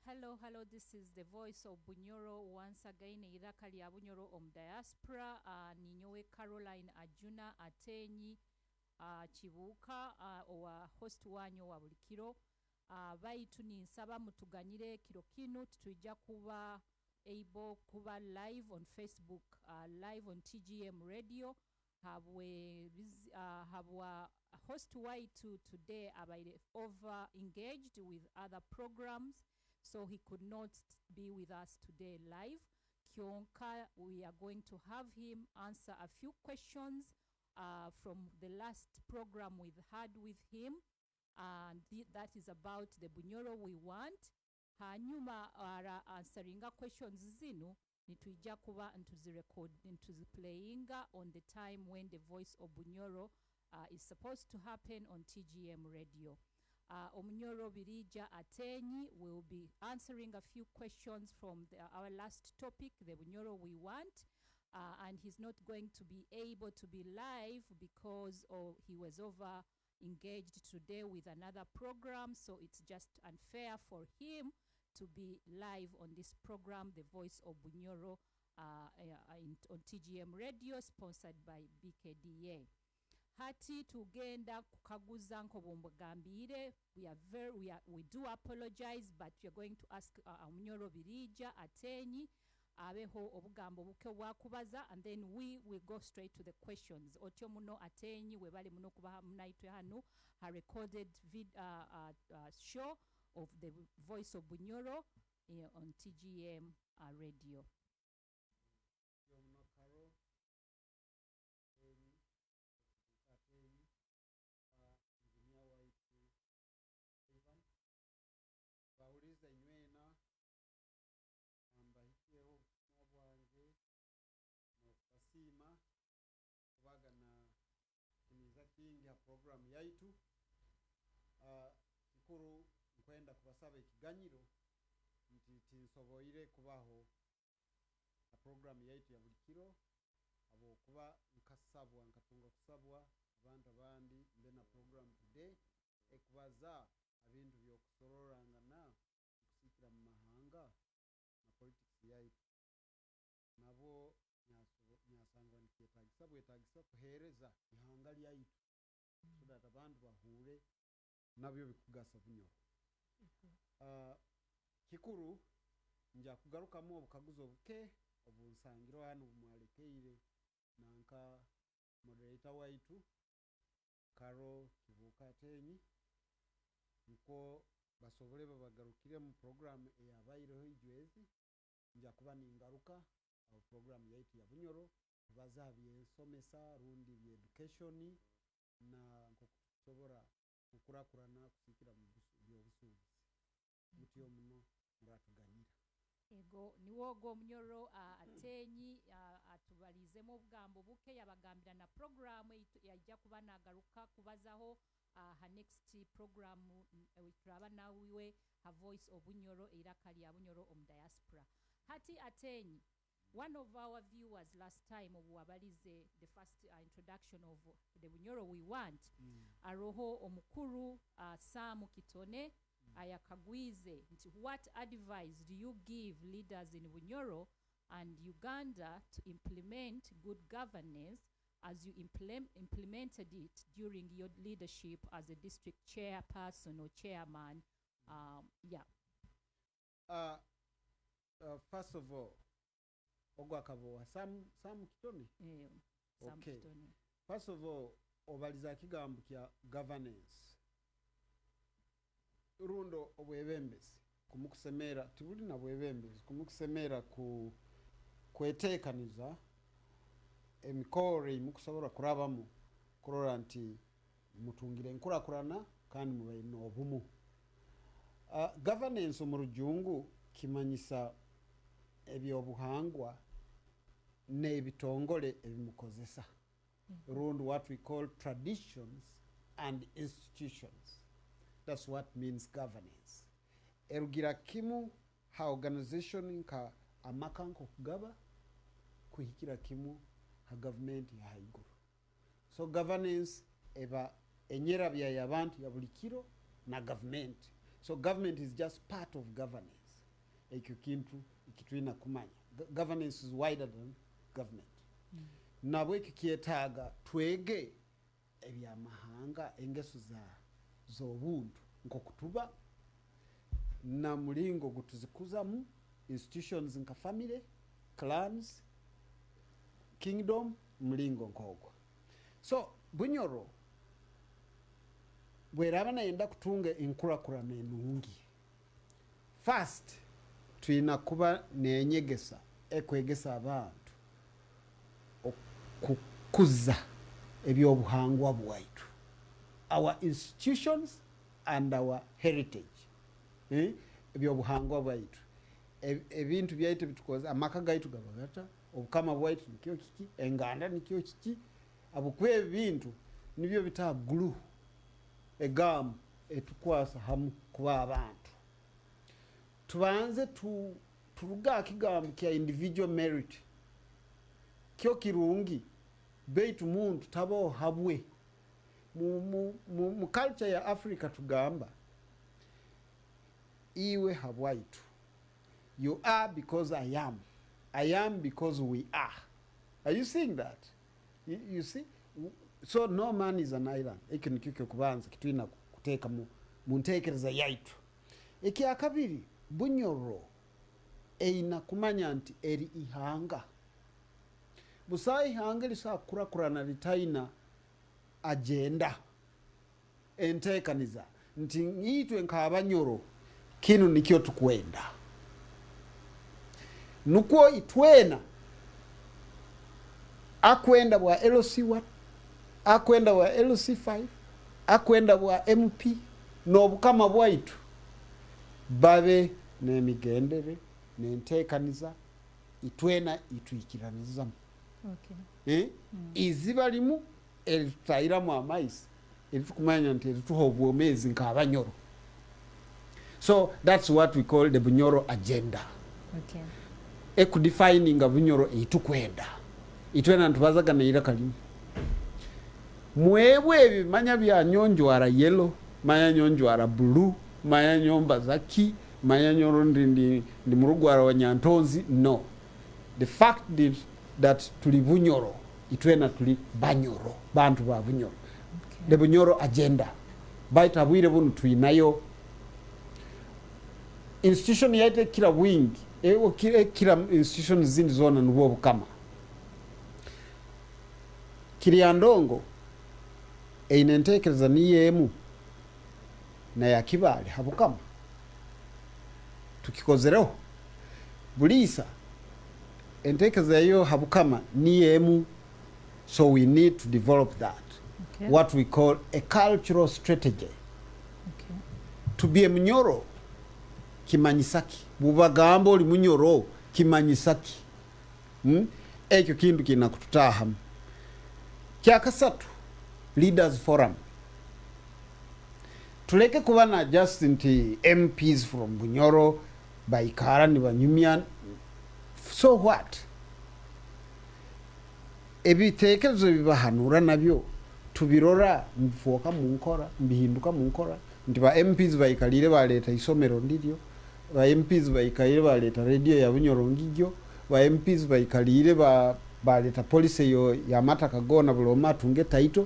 Hello, this is the voice of Bunyoro once again. Iraka lya Bunyoro diaspora. Ninyowe Caroline Ajuna Ateenyi Kibuuka owa host wanyu wa buli kiro. Baitu ninsaba mutuganyire kiro kino tujja kuba able kuba live on Facebook, live on TGM radio. Have host waitu today abaire over engaged with other programs, so he could not be with us today live. Kionka, we are going to have him answer a few questions from the last program we had with him, and that is about the Bunyoro we want. Hanyuma ara answeringa questions zinu nituija kuba ntuzirecord ntuziplayinga on the time when the voice of Bunyoro is supposed to happen on TGM radio. Omunyoro Birija Ateenyi will be answering a few questions from our last topic, the Bunyoro we want, and he's not going to be able to be live because he was over engaged today with another program, so it's just unfair for him to be live on this program, the voice of Bunyoro, on TGM radio, sponsored by BKDA. Hati tugenda kukaguza nkobombagambire. We do apologize, but we are going to ask Omunyoro Birija Ateenyi abeho obugambo buke bwakubaza, and then we will go straight to the questions. Otyo muno Ateenyi webale muno kuba munaitwe hano a recorded show of the voice of Bunyoro on TGM radio. Program yaitu kikuru nkwenda kubasaba ikiganyiro nti tinsoboire kubaho a program yaitu ya bulikiro abo kuba nkasabwa nkatunga kusabwa abantu abandi mbena program today ekubaza abintu byo kusororangana kusikira mu mahanga na politics yaitu nabo nyasangwa nikiyetagisa bwetagisa kuhereza ihanga lyaitu so that abantu bahure nabyo bikugasa Bunyoro. Kikuru nja kugaruka mu obukaguzo buke obunsangiro hano bumwalekeire nanka moderator waitu Karo Kibuuka Ateenyi nko basobole babagarukire mu program eyabayireho ijwezi nja kuba ningaruka au program yaitu ya Bunyoro bazabye somesa rundi bye education na nkokusobora kukurakurana kusikira mu byobusubuzi mutiyo muno muratuganyira ego niwogo Omunyoro Ateenyi atubalizemo obugambo buke yabagambira na program yajja kuba nagaruka kubazaho ha next program turaba nawiwe ha voice of Bunyoro iraka lya Bunyoro diaspora. Hati Ateenyi, one of our viewers last time wabalize the first introduction of the Bunyoro we want, aroho omukuru Samu Kitone ayakagwize nti what advice do you give leaders in Bunyoro and Uganda to implement good governance as you implemented it during your leadership as a district chairperson or chairman? First of all, ogwakabowa Sam Kitone. Sam okay. Kitone. First of all, obaliza kigambo kya governance. Rundo obwebembezi kumukusemera tubuli na bwebembezi kumukusemera kwetekaniza emikore mukusobora kurabamu kurora nti mutungire nkurakurana kandi mubayino obumu. Governance mu rujungu kimanyisa ebyobuhangwa n'ebitongole ebimukozesa. Around what we call traditions and institutions. That's what means governance. Erugira kimu ha organization nka amakanko kugaba kuhikira kimu ha government ya haiguru. So governance eba enyera bya yabantu ya bulikiro na government. So government is just part of governance. ekyo kintu ekitulina kumanya. Governance is wider than government. Nabwe ekyo kyetaaga twege ebyamahanga engeso z'obuntu nk'okutuba na mulingo gutuzikuzamu institutions nka family, clans, kingdom, mulingo nk'ogwo. So Bunyoro bw'eraba nayenda kutunga enkulakulana ennungi, first tulina kuba nenyegesa ekwegesa abantu okukuza ebyobuhangwa bwaitu, our institutions and our heritage. Ebyobuhangwa bwaitu, ebintu byaitu bitukoza, amaka gaitu gaba gata, obukama bwaitu nikyo kiki, enganda nikyo kiki, abukwe ebintu nibyo bita glue, egamu etukwasa hamu kuba abantu. Tubanze turuga kigambo kya individual merit, kyo kirungi beitu muntu tabo habwe. Mu culture ya Africa tugamba iwe habwaitu. You are because I am. I am because we are. Are you seeing that? You see? So no man is an island. Eki nikyo kubanza kitwina kuteeka mu nteekereza yaitu. Eki akabiri Bunyoro eina kumanya nti eri ihanga. Busa ihanga lisakurakurana litaina agenda enteekaniza nti itwe nk'Abanyoro kinu nikyo tukwenda. Nukwo itwena akwenda bwa LC1, akwenda bwa LC5, akwenda bwa MP n'obukama bwaitu babe n'emigendere n'enteekaniza itwena itwikiranizamu. Okay. Iziba limu eritutairamu amaizi eritukumanya nti erituha obwomezi nk'Abanyoro. So that's what we call the Bunyoro agenda. Okay. Ekudefining Bunyoro eitukwenda itwena ntubazagana ira kalimu mwebwe ebimanya bya nyonjwara yellow, manya nyonjwara blue, manya nyomba zaki, manya nyoro ndi murugwara wa Nyantonzi. No, the fact is that tuli Bunyoro itwena tuli Banyoro, bantu ba Bunyoro. Okay. The Bunyoro agenda baita bwire bunu tuinayo institution yaite kila wingi kila institution zindi zona nubo bukama Kiriandongo einentekereza niyemu na yakibali habukama tukikozereho bulisa entekereza yo habukama niyemu. So we need to develop that. Okay. What we call a cultural strategy. Okay. To be a Munyoro kimanyisaki bubagamba oli Munyoro kimanyisaki. Ekyo kintu kinakututahamu. Kyakasatu, leaders forum. Tuleke kuba na just nti MPs from Bunyoro baikara ni banyumya. So what? Ebitekerezo bibahanura nabyo tubirora mfuoka mu nkora mbihinduka mu nkora nti ba MPs baikalire baleta isomero ndiryo, ba MPs baikalire baleta radio ya Bunyoro ngijyo, ba MPs baikalire baleta policy yo ya mataka gona buloma tunge title.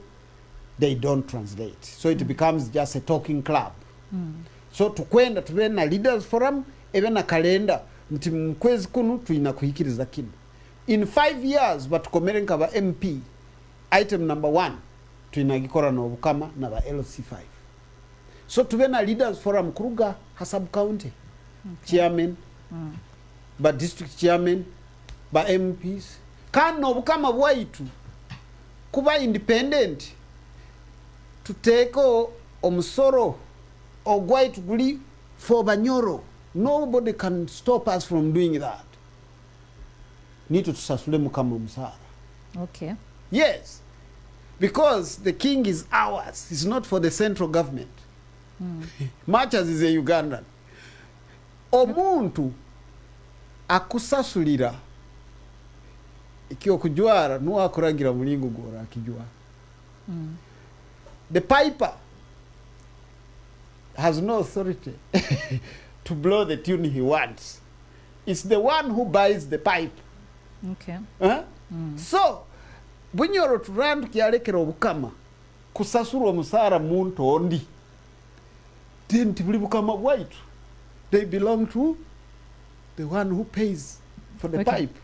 They don't translate, so it becomes just a talking club. So tukwenda tube na leaders forum ebe na kalenda nti mkwezi kunu tuina kuhikiriza kino. In 5 years batukomere nkaba MP item number 1 tuinagikora no bukama na ba LC5. So tube na leaders forum kuruga hasabu county. Okay. Chairman, ba district chairman, ba MPs kano bukama bwaitu kuba independent tuteko omusoro ogwaitu guli for Banyoro. Nobody can stop us from doing that. Need to tusasule mukama musara. Okay. Yes, because the king is ours. It's not for the central government. Much as is a Ugandan. Omuntu akusasulira ikyo kujwara nuwa kuragira mulingo gora akijwa. The piper has no authority to blow the tune he wants. is the one who buys the pipe. Okay. So Bunyoro turand kyalekera obukama kusasura omusara muntu ondi didn't buli bukama white, they belong to the one who pays for the pipe.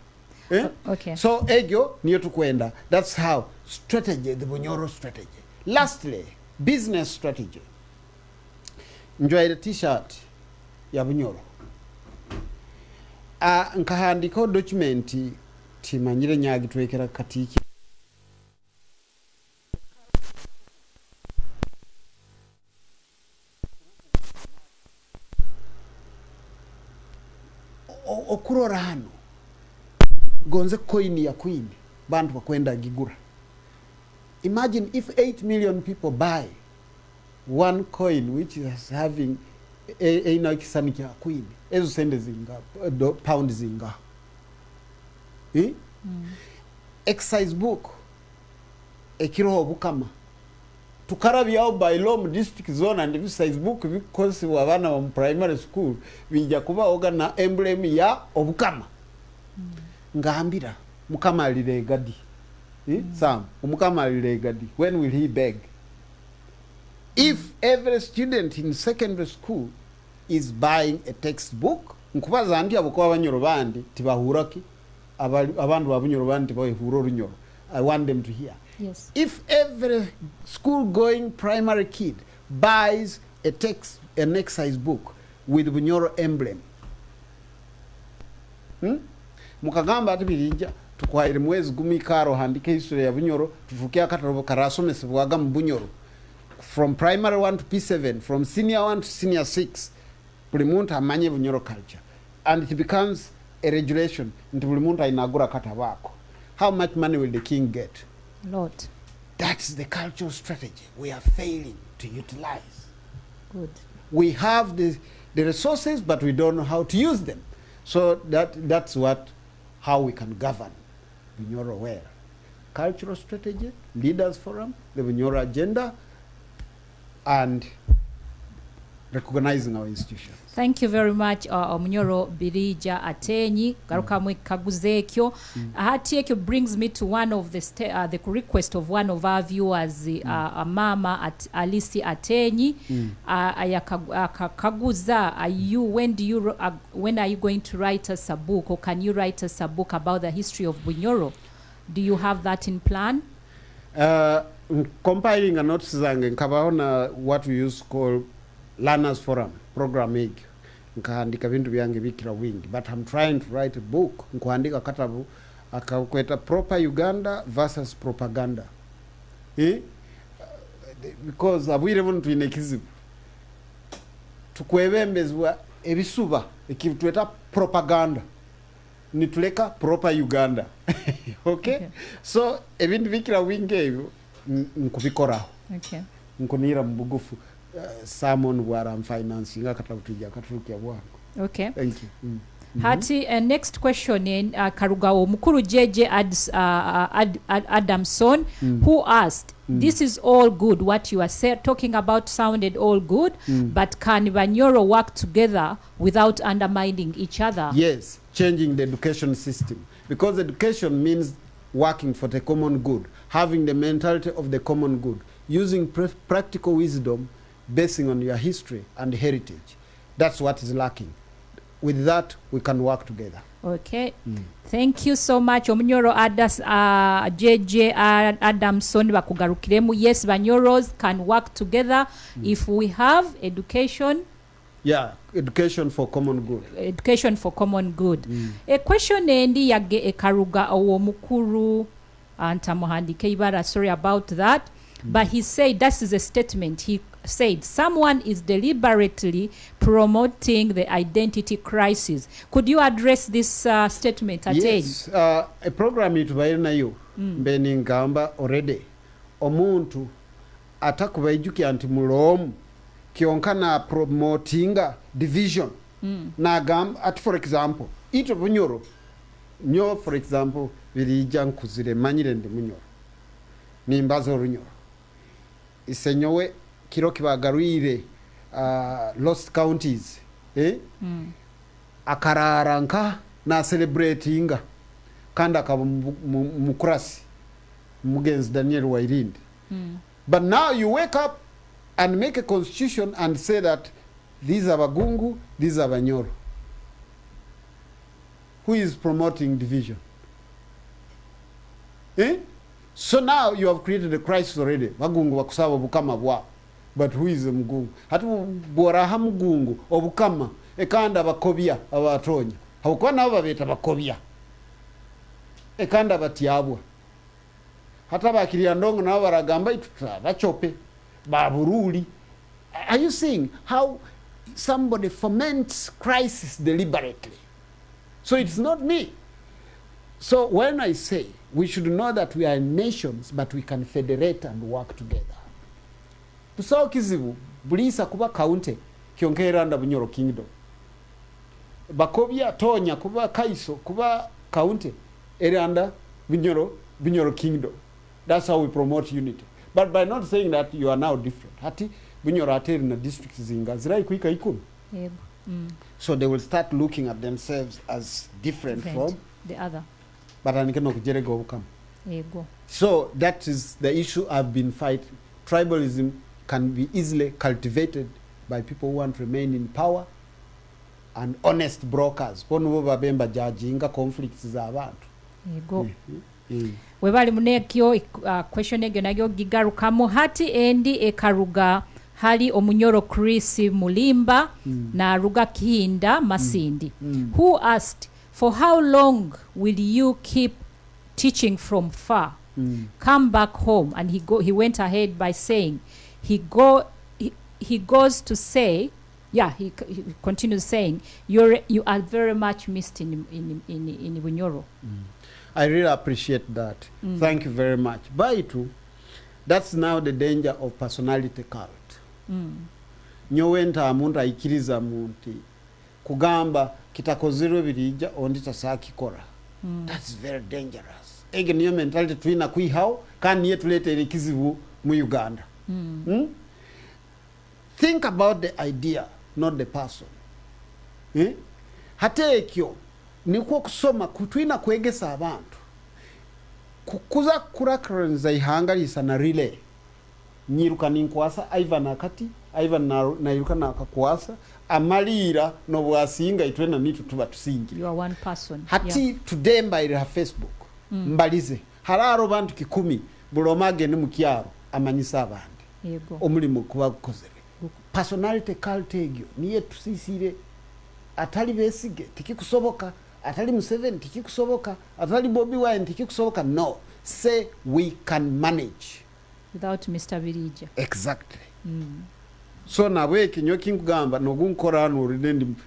Okay. So egyo niyo tukwenda. That's how strategy, the Bunyoro strategy. Lastly, business strategy. Enjoy the t-shirt ya Bunyoro. Nkahandiko document timanyire nyagi twekera katiki. Okurora hano gonze coin ya queen bantu bakwenda gigura. Imagine if 8 million people buy one coin which is having a kisani kya queen ezo sende zinga pound zinga exercise book ekiro obukama tukarabyawo by law mu district zone and exercise book because abana mu primary school bijja kuba ogana emblem ya obukama. Ngambira mukama aliregadi Sam umukama aliregadi when will he beg? If every student in secondary school is buying a textbook, nkubaza ndi abukwa abanyoro bandi tibahuraki abantu babunyoro bandi tibahura orunyoro. I want them to hear. Yes. If every school going primary kid buys an exercise book with Bunyoro emblem, mukagamba ati birija tukwaire mwezi gumi karo handike history ya Bunyoro tufukia kataro karasomesebwaga mu Bunyoro from primary 1 to P7, from senior 1 to senior 6, buli muntu amanye Bunyoro culture, and it becomes a regulation nti buli muntu ainagura katabako. How much money will the king get? Lot. That's the cultural strategy we are failing to utilize. Good. We have the resources, but we don't know how to use them. So that's how we can govern Bunyoro well. Cultural strategy, leaders forum, the Bunyoro agenda, and recognizing our institutions. Thank you very much, Munyoro Birija Ateenyi. Garuka mwekaguzekyo. Hati ekyo brings me to one of the request of one of our viewers, Mama at Alisi Ateenyi. Kaguza, when are you going to write us a book, or can you write us a book about the history of Bunyoro? Do you have that in plan? Compiling a notes zange nkabaona what we used to call learners forum program egg nkaandika bintu byange bikira wingi, but I'm trying to write a book nkuandika katabu akakweta proper Uganda versus propaganda because abwire buntu inekizibu tukwebembezwa ebisuba ekitweta propaganda nituleka proper Uganda. Okay? So ebintu bikira wingi ebyo nkubikoraho. Okay. Nkunira mbugufu Salmon where I'm financing akatabutuja katurukia bwangu. Okay. Thank you. Hati next question in Karugawo Mukuru JJ Adamson who asked, this is all good, what you are talking about sounded all good, but can Bunyoro work together without undermining each other? Yes, changing the education system, because education means working for the common good, having the mentality of the common good, using practical wisdom basing on your history and heritage. That's what is lacking. With that, we can work together. Okay. Thank you so much. Omunyoro JJ Adamson bakugarukiremu. Yes, Bunyoros can work together if we have education. Yeah, education for common good. Education for common good. A question endi yage ekaruga owo mukuru antamuhandike ibara, sorry about that. But he said, that is a statement. He said, someone is deliberately promoting the identity crisis. Could you address this statement, Ateenyi? Yes, a program itubaire nayo mbeni ngamba already omuntu atakubayijuki anti mulomu kionkana promotinga division na gamba at, for example, ito Bunyoro nyo, for example, birija nkuzire manyire ndi Bunyoro nimbazo Bunyoro isenyowe kiro kibagaruire lost counties akarara nka na celebratinga kandi akaba mukurasi mugenzi Daniel Wairindi. But now you wake up and make a constitution and say that these are Bagungu, these are Banyoro. Who is promoting division? So now you have created a crisis already. Bagungu bakusaba bukama bwa. But who is the Mugungu? Hatu boraha Mugungu obukama ekanda bakobya abatonya. Hakuwa nabo babeta bakobya. Ekanda batyabwa. Hata bakiriya ndongo nabo baragamba itutra bachope baburuli. Are you seeing how somebody foments crisis deliberately? So it's not me. So when I say we should know that we are nations, but we can federate and work together. Tusao kizibu bulisa kuba county kyonkera nda Bunyoro kingdom. Bakobya tonya kuba kaiso kuba county eranda Bunyoro kingdom. That's how we promote unity. But by not saying that you are now different. Hati Bunyoro ateri na district zinga zirai kuika ikumi. So they will start looking at themselves as different from the other. But so that is the issue I've been fighting. Tribalism can be easily cultivated by people who want to remain in power and honest brokers. Conflicts webali munekyo question egyo nagyo gigarukamo hati endi ekaruga hali Omunyoro Chris Mulimba na Ruga Kihinda Masindi who asked, for how long will you keep teaching from far? Come back home. And he went ahead by saying he goes to say, he continues saying you are very much missed in Bunyoro. I really appreciate that. Thank you very much. Baitu, that's now the danger of personality cult. Nyowenta amuntu aikiriza muntu kugamba kitakozerwe birija ondi tasakikora. That's very dangerous. Ege niyo mentality tuina kuihao kandi yetulete ikizibu mu Uganda. Think about the idea, not the person. Hate ekyo nikuwa kusoma kutwina kwegesa abantu kukuza kurakuranza ihangalisa na relay nyiruka ninkwasa Ivan akati Ivan na yiruka nakakwasa amalira no bwasinga itwena nitu tuba tusingi. You are one person. Hati today mbaira Facebook mbalize hararo bantu 10 bulomage ni mukyaro amanyisa abandi. Yego. Omulimo kuba gukozere. Personality cult egyo niye tusisire atali besige tikikusoboka atali Museveni tikikusoboka atali Bobi Wine tikikusoboka. No, say we can manage without Mr. Birija. Exactly. So na we kinyo kingugamba no gunkora no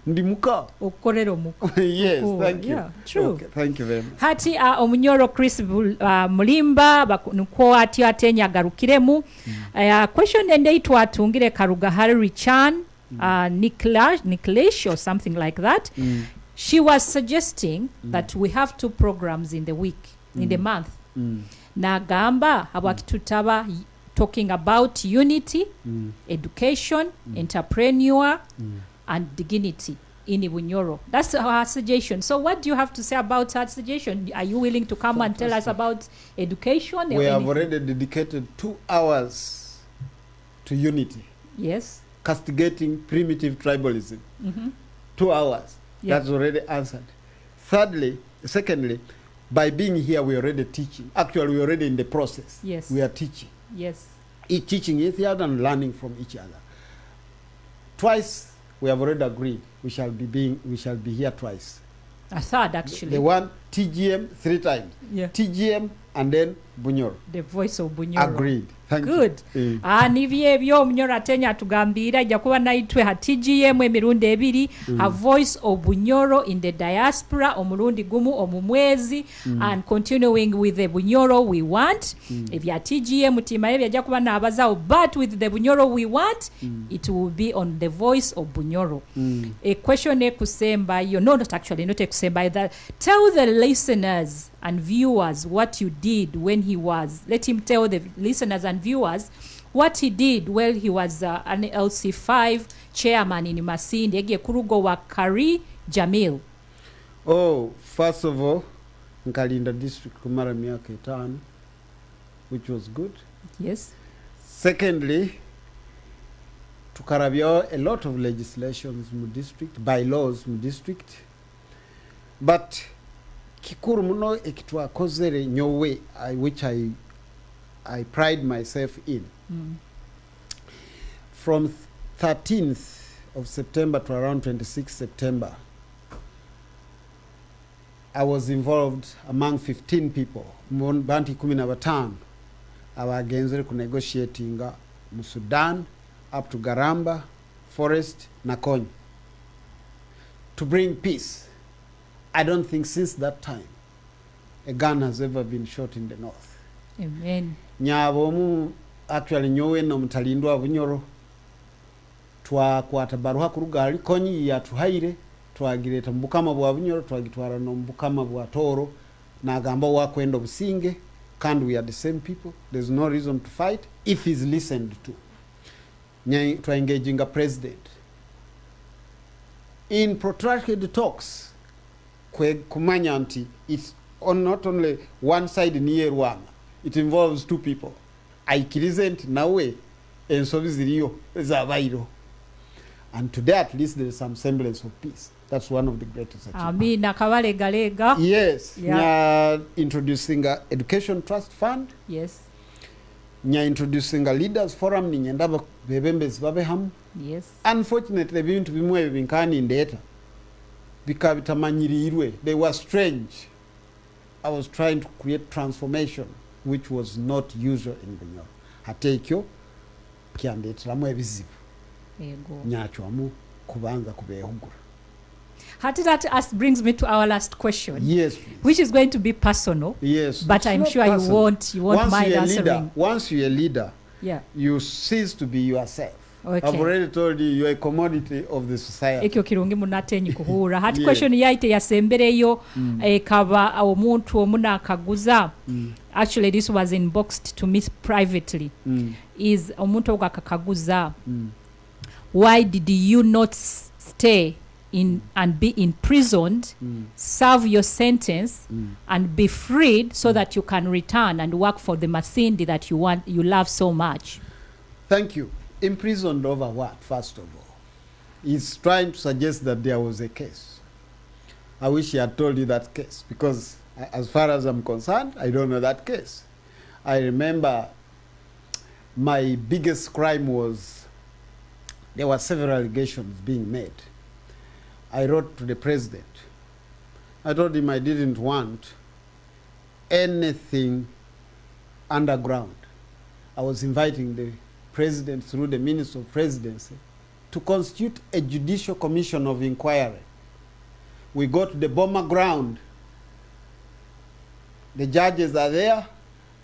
ndi muka okorero muka. Yes, thank you. Yeah, true. Okay, thank you very much. Hati Omunyoro Chris Mulimba bakunuko ati Ateenyi agarukiremu. Question ende itwatungire Karuga Harry Chan Niklash or something like that. She was suggesting that we have 2 programs in the week, in the month. Na gamba habakitutaba talking about unity, education, entrepreneur, and dignity in Bunyoro. That's our suggestion. So what do you have to say about that suggestion? Are you willing to come and tell us about education? We have already dedicated 2 hours to unity. Yes. Castigating primitive tribalism. 2 hours. Yes. That's already answered. Secondly, by being here, we're already teaching. Actually, we're already in the process. Yes. We are teaching. Yes. Teaching each other and learning from each other. Twice, we have already agreed. We shall be here twice. A third, actually. The one, TGM 3 times. Yeah. TGM and then Bunyoro. The voice of Bunyoro. Agreed. Thank Good. you. Nivye byo Omunyoro Ateenyi atugambira jakuba naitwe ha TGM emirundi 2 a voice of Bunyoro in the diaspora omulundi gumu omumwezi and continuing with the Bunyoro we want. If ya TGM tima ebya jakuba nabazawo but with the Bunyoro we want it will be on the voice of Bunyoro. A question ekusemba yo not ekusemba that tell the listeners and viewers what you did when he was, let him tell the listeners and viewers what he did while he was an LC5 chairman in Masindi ege kurugo wa Kari Jamil? Oh, first of all, Nkalinda district kumara miaka 5, which was good. Yes. Secondly, tukarabya a lot of legislations mu district, bylaws mu district, but kikuru muno ekitwakozere nyowe, which I pride myself in. From 13th of September to around 26th September, I was involved among 15 people, bantu 15 abagenzere ku negotiating mu Sudan up to Garamba, Forest, Nakony, to bring peace. I don't think since that time a gun has ever been shot in the north. Amen. Nyabomu actually nyowe no mutalindwa Bunyoro twakwata baruha ku rugali konyi yatuhaire twagireta mu Bukama bwa Bunyoro twagitwara no mu Bukama bwa Toro nagamba wakwenda Businge, and we are the same people. There's no reason to fight if he's listened to. To engaging a president in protracted talks, kumanya anti it's not only one side near one, it involves two people. Aikilizent nawe ensobi ziriyo zabairo, and today at least there is some semblance of peace. That's one of the greatest achievements. Yes. Yeah. Introducing a education trust fund. Yes. Introducing a leaders forum ni nyendaba bebembezi babehamu. Yes. Unfortunately, bintu bimwe binkani ndeta bikabitamanyiriirwe. They were strange. I was trying to create transformation which was not usual in Bunyoro. Hatekyo kyandeteramu ebizibu. Yego. Nyachwamu kubanza kubehugura. That brings me to our last question. Yes, please. Which is going to be personal. Yes. But I'm sure personal. you won't mind answering. Once you're a leader, yeah, you cease to be yourself. Okay. I've already told you you're a commodity of the society. Ekyo kirungi munatenyi kuhura. Hati question yaite yasembereyo kaba omuntu omuna akaguza. Actually this was inboxed to me privately. Is omuntu okakaguza. Why did you not stay in and be imprisoned, serve your sentence, and be freed so that you can return and work for the Masindi that you love so much? Thank you. Imprisoned over what, first of all? He's trying to suggest that there was a case. I wish he had told you that case, because as far as I'm concerned, I don't know that case. I remember my biggest crime was there were several allegations being made. I wrote to the president. I told him I didn't want anything underground. I was inviting the president through the Minister of Presidency to constitute a judicial commission of inquiry. We go to the bomber ground. The judges are there.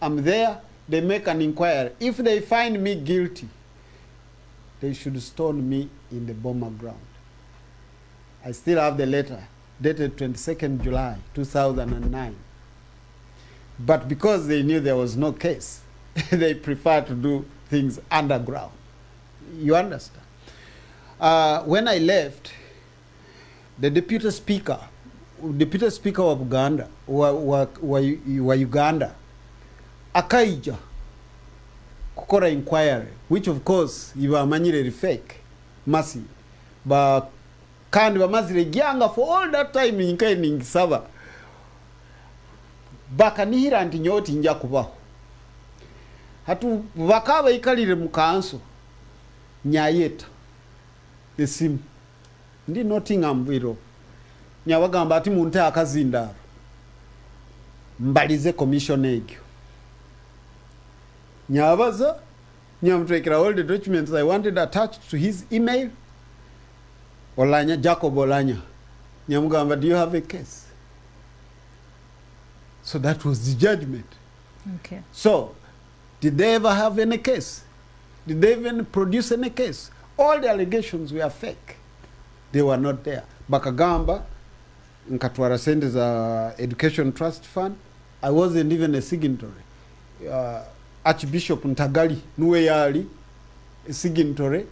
I'm there. They make an inquiry. If they find me guilty, they should stone me in the bomber ground. I still have the letter dated 22nd July 2009. But because they knew there was no case, they preferred to do things underground. You understand? When I left, the deputy speaker of Uganda, wa Uganda, akaija kukora inquiry, which of course ibamanyire fake, massive, but kandi bamazire gyanga for all that time inkaye ningisaba bakanihira nti nyoti nja kubaho hatu bakaba ikalire mu kanso nyayeta the sim ndi Nottingham biro nyabagamba ati munte akazindaro mbalize commission egyo nyabaza nyamtrekera all the documents I wanted attached to his email. Olanya, Jacob Olanya. Nyamugamba, do you have a case? So that was the judgment. Okay. So, did they ever have any case? Did they even produce any case? All the allegations were fake. They were not there. Bakagamba, nkatwara sente za Education Trust Fund, I wasn't even a signatory. Archbishop Ntagali, nuwe yali, a signatory.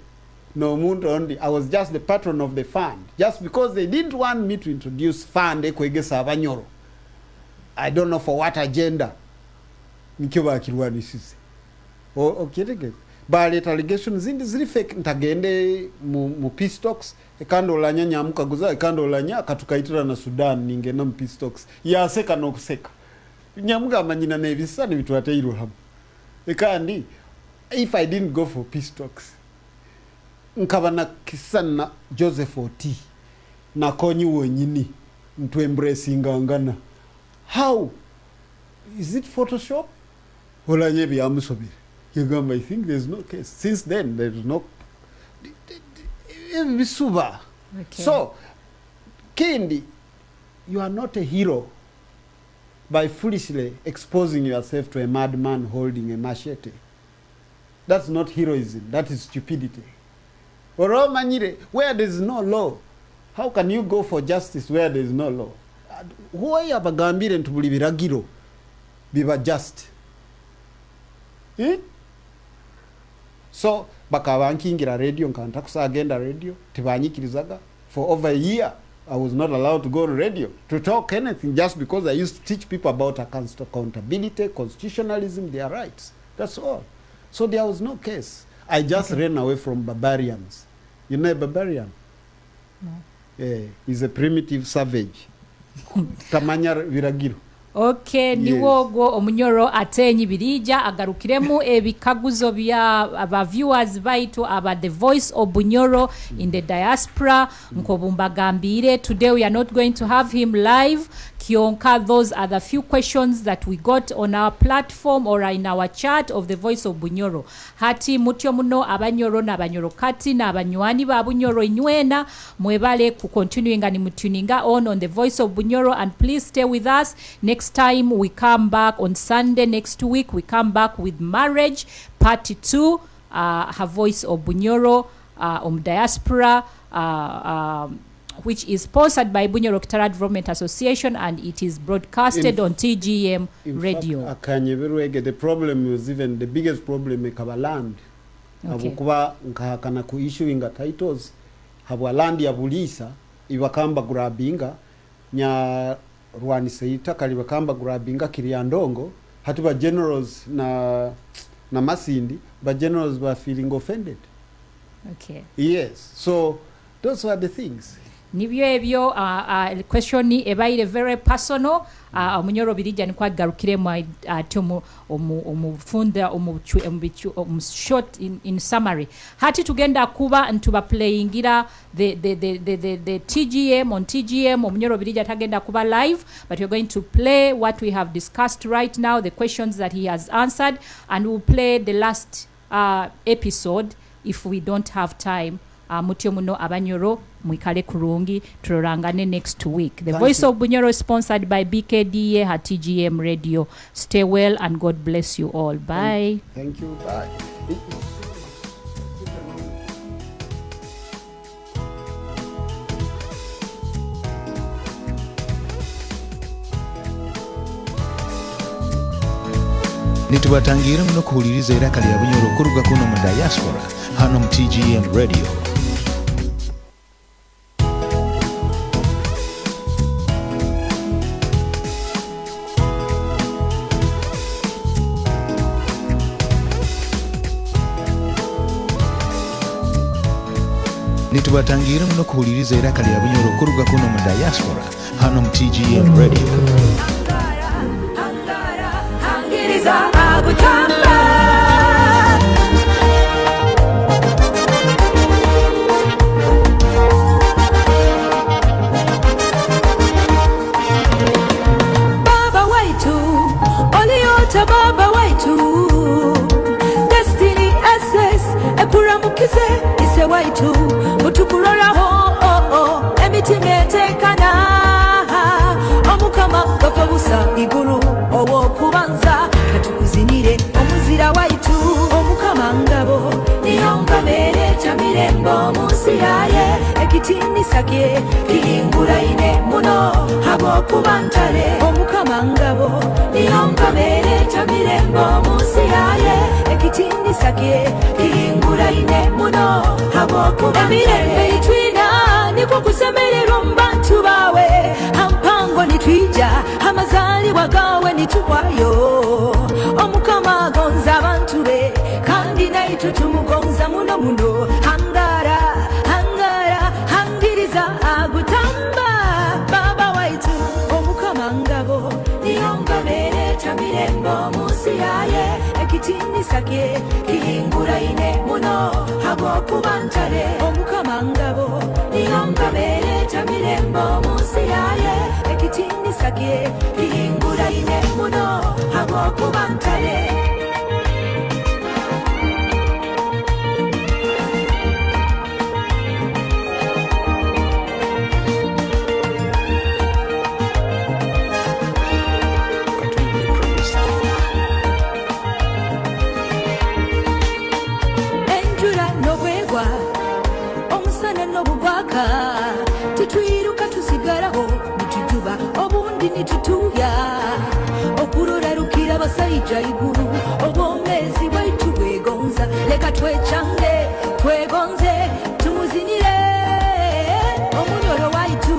no muntu only. I was just the patron of the fund, just because they didn't want me to introduce fund ekwegesa abanyoro. I don't know for what agenda. Nikyo bakirwanisise. Okay, but allegations zindi ziri fake. Ntagende mu peace talks ekandolanya nyamukaguza ekandolanya akatukaitira na Sudan ningena mu peace talks yaseka nokuseka nyamuga amanyina nebisa nibitu ateiro hamu ekandi if I didn't go for peace talks nkabana kisana Joseph Oti na konyi wonyini mtu embracing angana. How is it Photoshop? Hola nyebi amusobiri. I think there's no case. Since then, there's no. Okay. So, Kendi, you are not a hero by foolishly exposing yourself to a madman holding a machete. That's not heroism. That is stupidity. Where there is no law, how can you go for justice where there is no law? Why abagambire ntubulibiragiro biba just? So bakabankingira radio nkanta kusagenda radio tibanyikirizaga for over a year. I was not allowed to go on radio to talk anything just because I used to teach people about accountability, constitutionalism, their rights. That's all. So there was no case. I just ran away from barbarians. You know a barbarian? No. Yeah, he's a primitive savage. Tamanya viragiro. Okay, niwo gwo omunyoro Ateenyi birija agarukiremu ebikaguzo bya aba viewers baitu aba the voice of Bunyoro in the diaspora nkobumbagambire. Today we are not going to have him live kionka. Those are the few questions that we got on our platform or in our chat of the voice of Bunyoro. Hati mutyo muno abanyoro na abanyoro kati na abanywani ba Bunyoro inywena mwebale ku continuing and mutuninga on the voice of Bunyoro, and please stay with us. Next time we come back on Sunday next week, we come back with marriage part 2, her voice of Bunyoro diaspora, which is sponsored by Bunyoro Kitara Development Association, and it is broadcasted on TGM radio. The problem was even the biggest problem in land. Okay. Abukuba nkahakana ku issuing titles habwa land ya bulisa ibakamba grabinga nya Rwani Seita kalibakamba grabinga Kiriandongo hatuba generals na Masindi, but generals were feeling offended. Okay. Yes. So those were the things. Nibyo ebyo question ebaire very personal. Omunyoro birija ni kwa garukire mu atomo omufunda short in summary. Hati tugenda kuba ntuba playingira the TGM on TGM. Omunyoro birija tagenda kuba live, but we're going to play what we have discussed right now, the questions that he has answered, and we'll play the last episode if we don't have time. Mutyo muno abanyoro mwikale kurungi turorangane next week. The voice of Bunyoro is sponsored by BKDA at TGM radio. Stay well and God bless you all. Bye. Thank you. Bye. Nitubatangira muno kuhuliriza iraka lya Bunyoro kuruga kuno mu diaspora hano mu TGM radio. Nitubatangira muno kuhuliriza iraka lya Bunyoro kuruga kuno mu diaspora hano mu TGM radio. Baba waitu, oliota baba waitu, Destiny SS, ekuramukize ise waitu, utukurora ho, emitima etekana, omukama gafabusa iguru, owo kubanza, katukuzinire omuzira waitu, omukama ngabo, niyonga mere chamirembo musiyaye, ekitini sakye, kihingura ine muno, habo kubantale, omukama Omukama-ngabo niyo ngabere tamirembo munsi yaye ekitindisa kye kiyingulaine muno habwokuba emirembe itwina nikwo kusemererwa mu bantu bawe ampango nitwija amazaalibwa gawe nituwayo Omukama agonza abantu be kandi naitwe tumugonza muno muno hangara hangiriza agutamba baba waitu Omukama-ngabo niyo ngabere tamirembo munsi yaye ekitindisa kye kiyingulaine muno habwokuba ntale Omukama-ngabo niyo ngabere tamirembo munsi yaye ekitindisa kye kiyingulaine muno habwokuba ntale titwiruka tusigaraho nitujuba obundi nitutuya okurorarukira abasayija iguru obwomezi bwaitu bwegonza leka twechange twegonze tumuzinire omunyoro waitu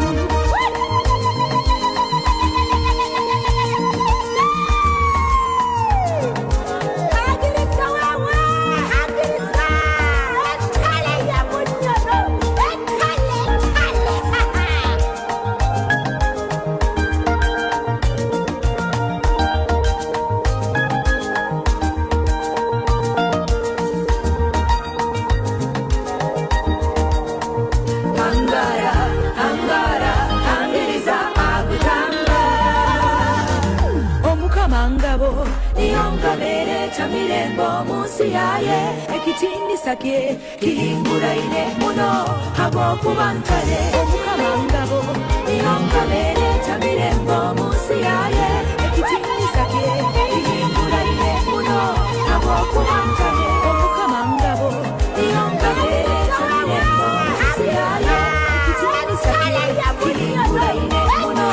tamirembo munsi yaye ekitindisa kye kiyingulaine muno habwokuba ntale Omukama-ngabo niyo ngabere tamirembo munsi yaye ekitindisa kye kiyingulaine muno habwokuba ntale Omukama-ngabo niyo ngabere tamirembo munsi yaye ekitindisa kye kiyingulaine muno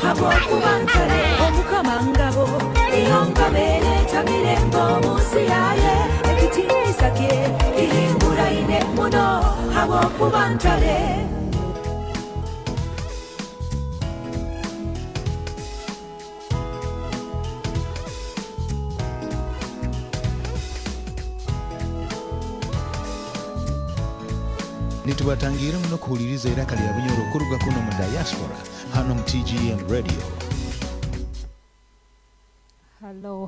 habwokuba ntale Omukama-ngabo niyo ngabere tamirembo munsi yaye ekitindisa kye kiyingulaine muno habwokuba ntale nitubatangira muno kuhuliriza iraka lya Bunyoro kuruga kuno mu diaspora hano mu TGM radio.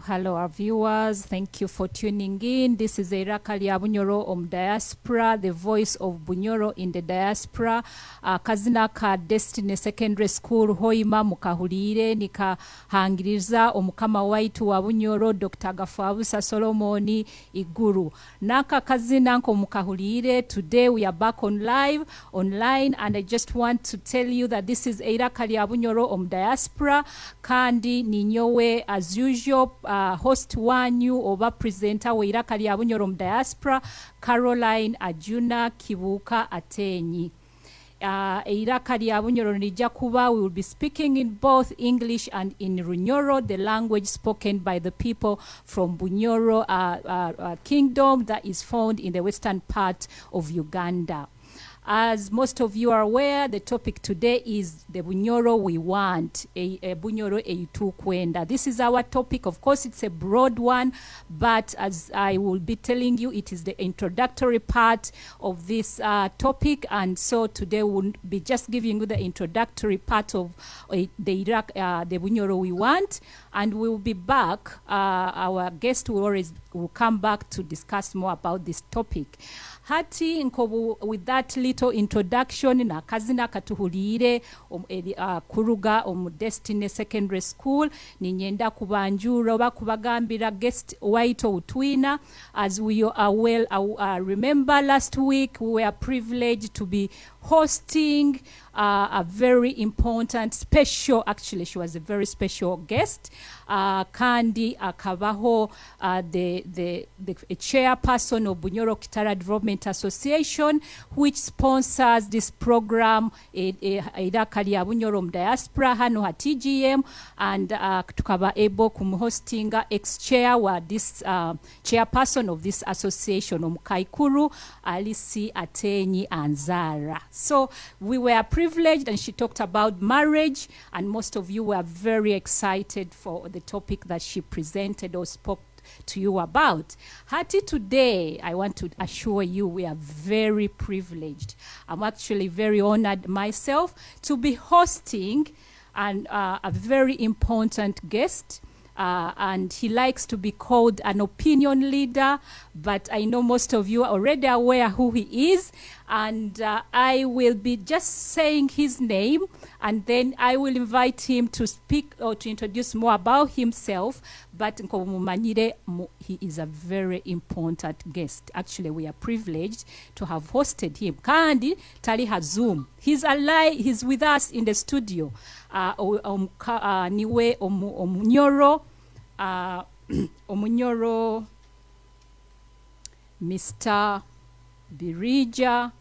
Hello, our viewers. Thank you for tuning in. This is Iraka lya Bunyoro Diaspora, the voice of Bunyoro in the diaspora. Kazina ka Destiny Secondary School hoima mukahulire nikahangiriza omukama waitu wa Bunyoro Dr. Gafabusa Solomoni Iguru. Naka kazina nko mukahulire. Today we are back online, and I just want to tell you that this is Iraka lya Bunyoro Diaspora. Kandi ninyowe as usual host wanyu oba presenter we Iraka lya Bunyoro Diaspora, Caroline Ajuna Kibuka Ateenyi. Iraka lya Bunyoro nija kuba, we will be speaking in both English and in Runyoro, the language spoken by the people from Bunyoro kingdom that is found in the western part of Uganda. As most of you are aware, the topic today is the Bunyoro we want, a Bunyoro eitukwenda. This is our topic. Of course, it's a broad one, but as I will be telling you, it is the introductory part of this topic. And so today we'll be just giving you the introductory part of the Bunyoro we want. And we'll be back. Our guest will come back to discuss more about this topic. Hati nkobu, with that little introduction na kazina katuhulire kuruga Destiny Secondary School ninyenda kubanjura oba kubagambira guest waito utwina. As we are well remember last week we were privileged to be hosting a very important special, actually she was a very special guest, kandi akabaho the chairperson of Bunyoro Kitara Development Development Association, which sponsors this program Iraka lya Bunyoro mu diaspora hano ha TGM, and tukaba able kumuhostinga ex-chair wa this chairperson of this association omukaikuru Alisi Ateenyi Anzara. So we were privileged, and she talked about marriage, and most of you were very excited for the topic that she presented or spoke to you about. Hati, today I want to assure you we are very privileged. I'm actually very honored myself to be hosting a very important guest. And he likes to be called an opinion leader, but I know most of you are already aware who he is, and I will be just saying his name, and then I will invite him to speak or to introduce more about himself. But he is a very important guest. Actually, we are privileged to have hosted him. Kandi tali ha Zoom. He's alive. He's with us in the studio. Niwe Omunyoro, Omunyoro, Mr. Birija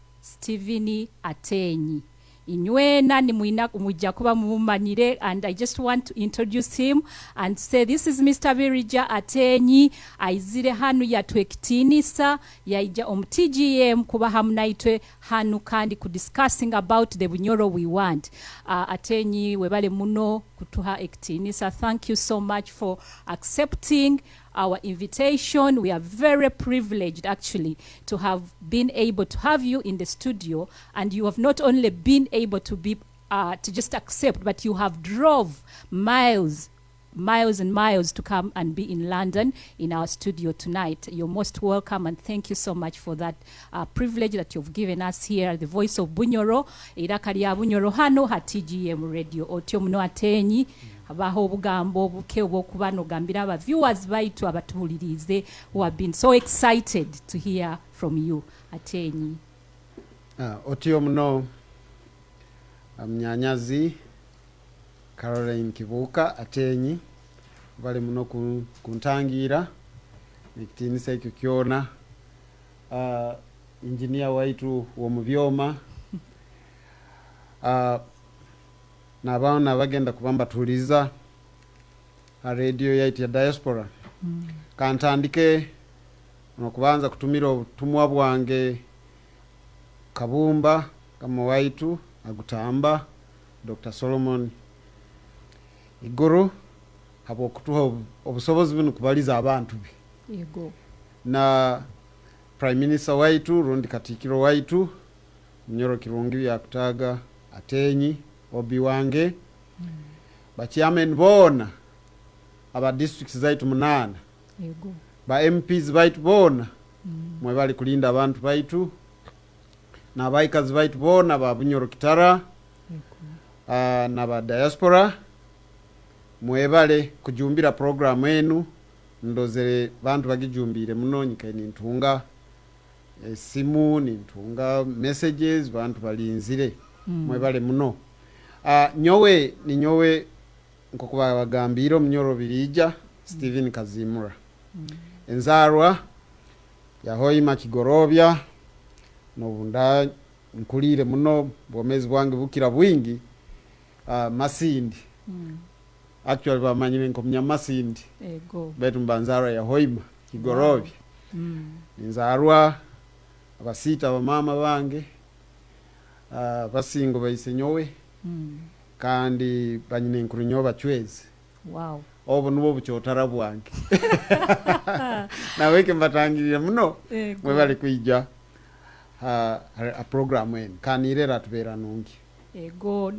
Ateenyi. Inywena ni mwina mujja kuba mumanyire, and I just want to introduce him and say this is Mr. Birija Ateenyi. Aizire hanu yatwekitinisa yaija TGM kuba hamunaitwe hanu kandi discussing about the Bunyoro we want. Ateenyi webale muno kutuha ekitinisa. Thank you so much for accepting our invitation. We are very privileged actually to have been able to have you in the studio, and you have not only been able to be to just accept, but you have drove miles and miles to come and be in London in our studio tonight. You're most welcome, and thank you so much for that privilege that you've given us here, the voice of Bunyoro, Iraka lya Bunyoro hano ha TGM radio. Otyo muno Ateenyi abaho obugambo obuke obw'okuba gambira aba viewers baitu abatuwulirize who have been so excited to hear from you, Ateenyi. Otyo muno Mnyanyazi Caroline Kibuka Ateenyi bali muno kuntangira nikitinisa ekyo kyona engineer waitu womubyoma n'abaana bagenda kubamba tuliza radio yaitu ya diaspora. Kantandike nokubanza kutumira obutumwa bwange Kabumba kama waitu agutamba Dr. Solomon Iguru habo kutuha obusobozi bino kubaliza abantu bi yego na Prime Minister waitu rundi katikiro waitu Bunyoro kirungi yakutaga Ateenyi obi wange bachairman bona aba districts zaitu 8 yego ba MPs baitu bona mwe bali kulinda abantu baitu na baikazi baitu bona ba Bunyoro kitara na ba diaspora mwe bale kujumbira program enu ndozere bantu bagijumbire muno nyikaini ntunga simu nintunga messages bantu balinzire mwe bale muno. Nyowe ni nyowe nkokuba bagambiro Munyoro birija Stephen Kazimura. Enzarwa yahoima Kigorobya nobunda nkulire muno bwomezi bwange bukira bwingi Masindi. Actually bamanyire nkomnya Masindi ego betu mbanzarwa yahoima Kigorobya. Nzarwa abasita bamama bange basingo bayise nyowe kandi banyine nkuru nyoba chwezi. Wow. Obo nubo buchotara bwange naweke mbatangirire muno mwe bali kuija a program en kanirera tubera nungi ego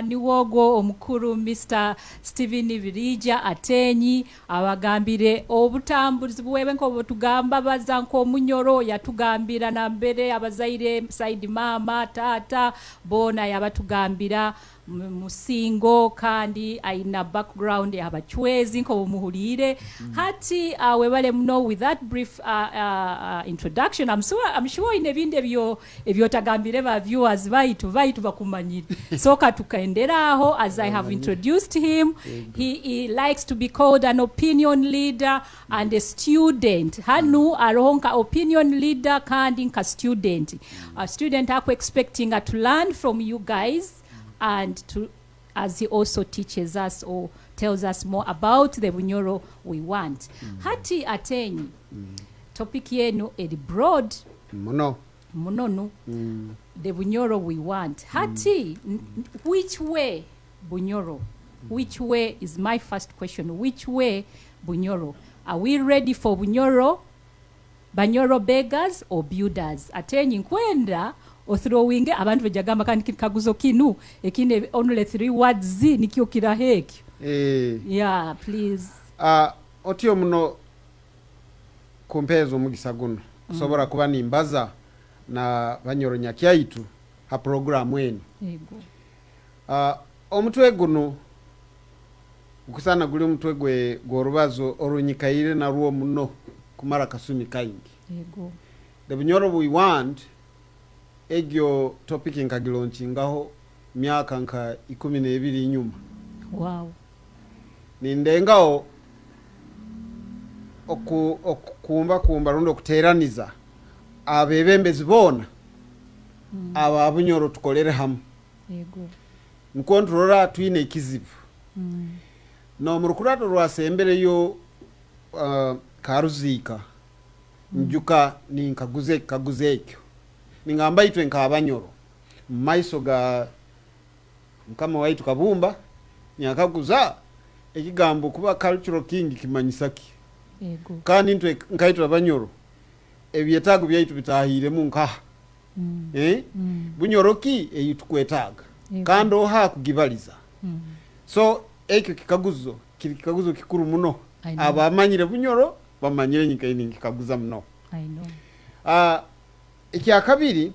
niwogo omukuru Mr. Stephen Birija Ateenyi abagambire obutambuzi bwebe nko tugamba bazanko Munyoro yatugambira na mbere abazaire side mama tata bona yabatugambira musingo kandi aina background abachwezi nko muhulire hati webale mno with that brief introduction I'm sure in ebinde ebyo tagambire ba viewers baitu bakumanyira soka tukaenderaho as I have introduced him he likes to be called an opinion leader and a student hanu aronka opinion leader kandi nka student a student ako expecting to learn from you guys and to as he also teaches us or tells us more about the Bunyoro we want. Hati Ateenyi, topic yenu edi broad. Munono. The Bunyoro we want. Hati, which way Bunyoro? Which way is my first question. Which way Bunyoro? Are we ready for Bunyoro? Bunyoro beggars or builders? Ateenyi nkwenda othrowing abantu bejagamba kandi kaguzo kinu ekine only 3 words nikyo kiraheki yeah please otyo muno kompezo mugisa guno kusobora kuba nimbaza na Bunyoro nyakyaitu ha program enu yego omutwe guno ukusana guli omutwe gworubazo orunyikaire na ruo muno kumara kasumi kaingi yego the Bunyoro we want egyo topic nkagilaunchingaho myaka nka 12 inyuma wow nindengao kumba rundo kuteraniza abebembezi bona aba Bunyoro tukolere hamwe yego nkontrora twine ikizibu no murukurato rwasembere yo karuzika njuka ni kaguzekyo ningamba itwe nka Bunyoro maiso ga mkama waitu kabumba nyakaguza ekigambo kuba cultural king kimanyisaki yego kandi ntwe nkaitwa Bunyoro ebyetago byaitu bitahire mu nka Bunyoro ki eyitukwetaga kandi oha kugibaliza so ekyo kikaguzo kikuru muno abamanyire Bunyoro bamanyire nyika ini kikaguza muno I know ekya kabiri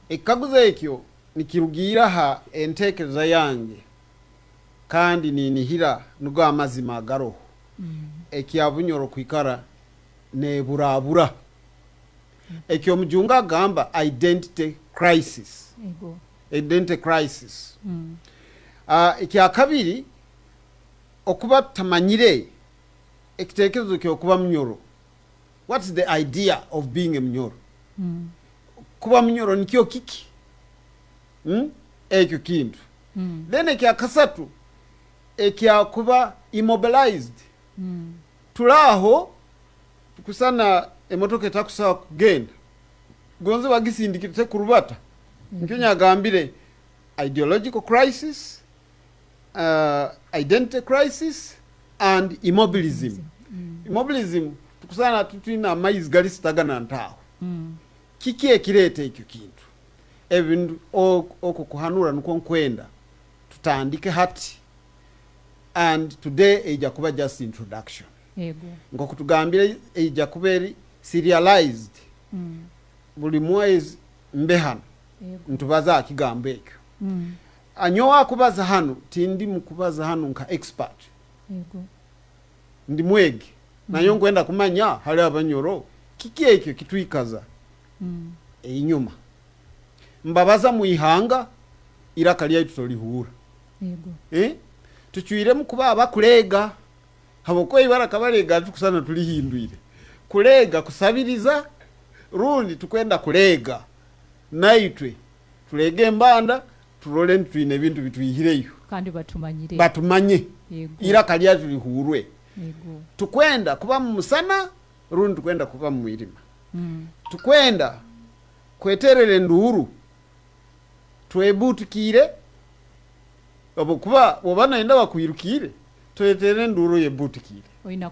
ekaguze ekyo nikirugira ha entekereza yange kandi ninihira nugo amazima agaro ekya Bunyoro kwikara ne burabura ekyo mujunga gamba identity crisis yego identity crisis ekya kabiri okuba tamanyire ekitekerezo kyo kuba Bunyoro. What's the idea of being a Bunyoro? Kuba Bunyoro nikyo kiki? Ekyo kintu. Then ekya kasatu ekya kuba immobilized. Tulaho kusana emotoke takusa kugenda. Gonze bagisindikite kurubata. Nkyo nyagambire ideological crisis, identity crisis and immobilism. Immobilism kusana tutwina amaizi gali sitagana ntaho kiki ekirete ekyo kintu ebintu okukuhanura nuko nkwenda tutandike hati and today eja kuba just introduction yego ngo kutugambire eja kuberi serialized buli mwezi mbehano ntubaza kigambo ekyo anyowa kubaza hano tindi mukubaza hano nka expert yego ndi mwege nayo nkwenda kumanya hali Bunyoro kiki ekyo kitwikaza inyuma mbabaza muihanga iraka lya tutolihura yego tucyire mukuba abakulega haboko ibaraka balega tukusana tulihinduire kulega kusabiriza rundi tukwenda kulega naitwe tulege mbanda turole ntwine bintu bitwihireyo kandi batumanye yego iraka lya tulihurwe yego tukwenda kuba musana rundi tukwenda kuba mwirima tukwenda kweterere nduru twebutukire abo kuba wabana enda bakwirukire tweterere nduru yebutukire oina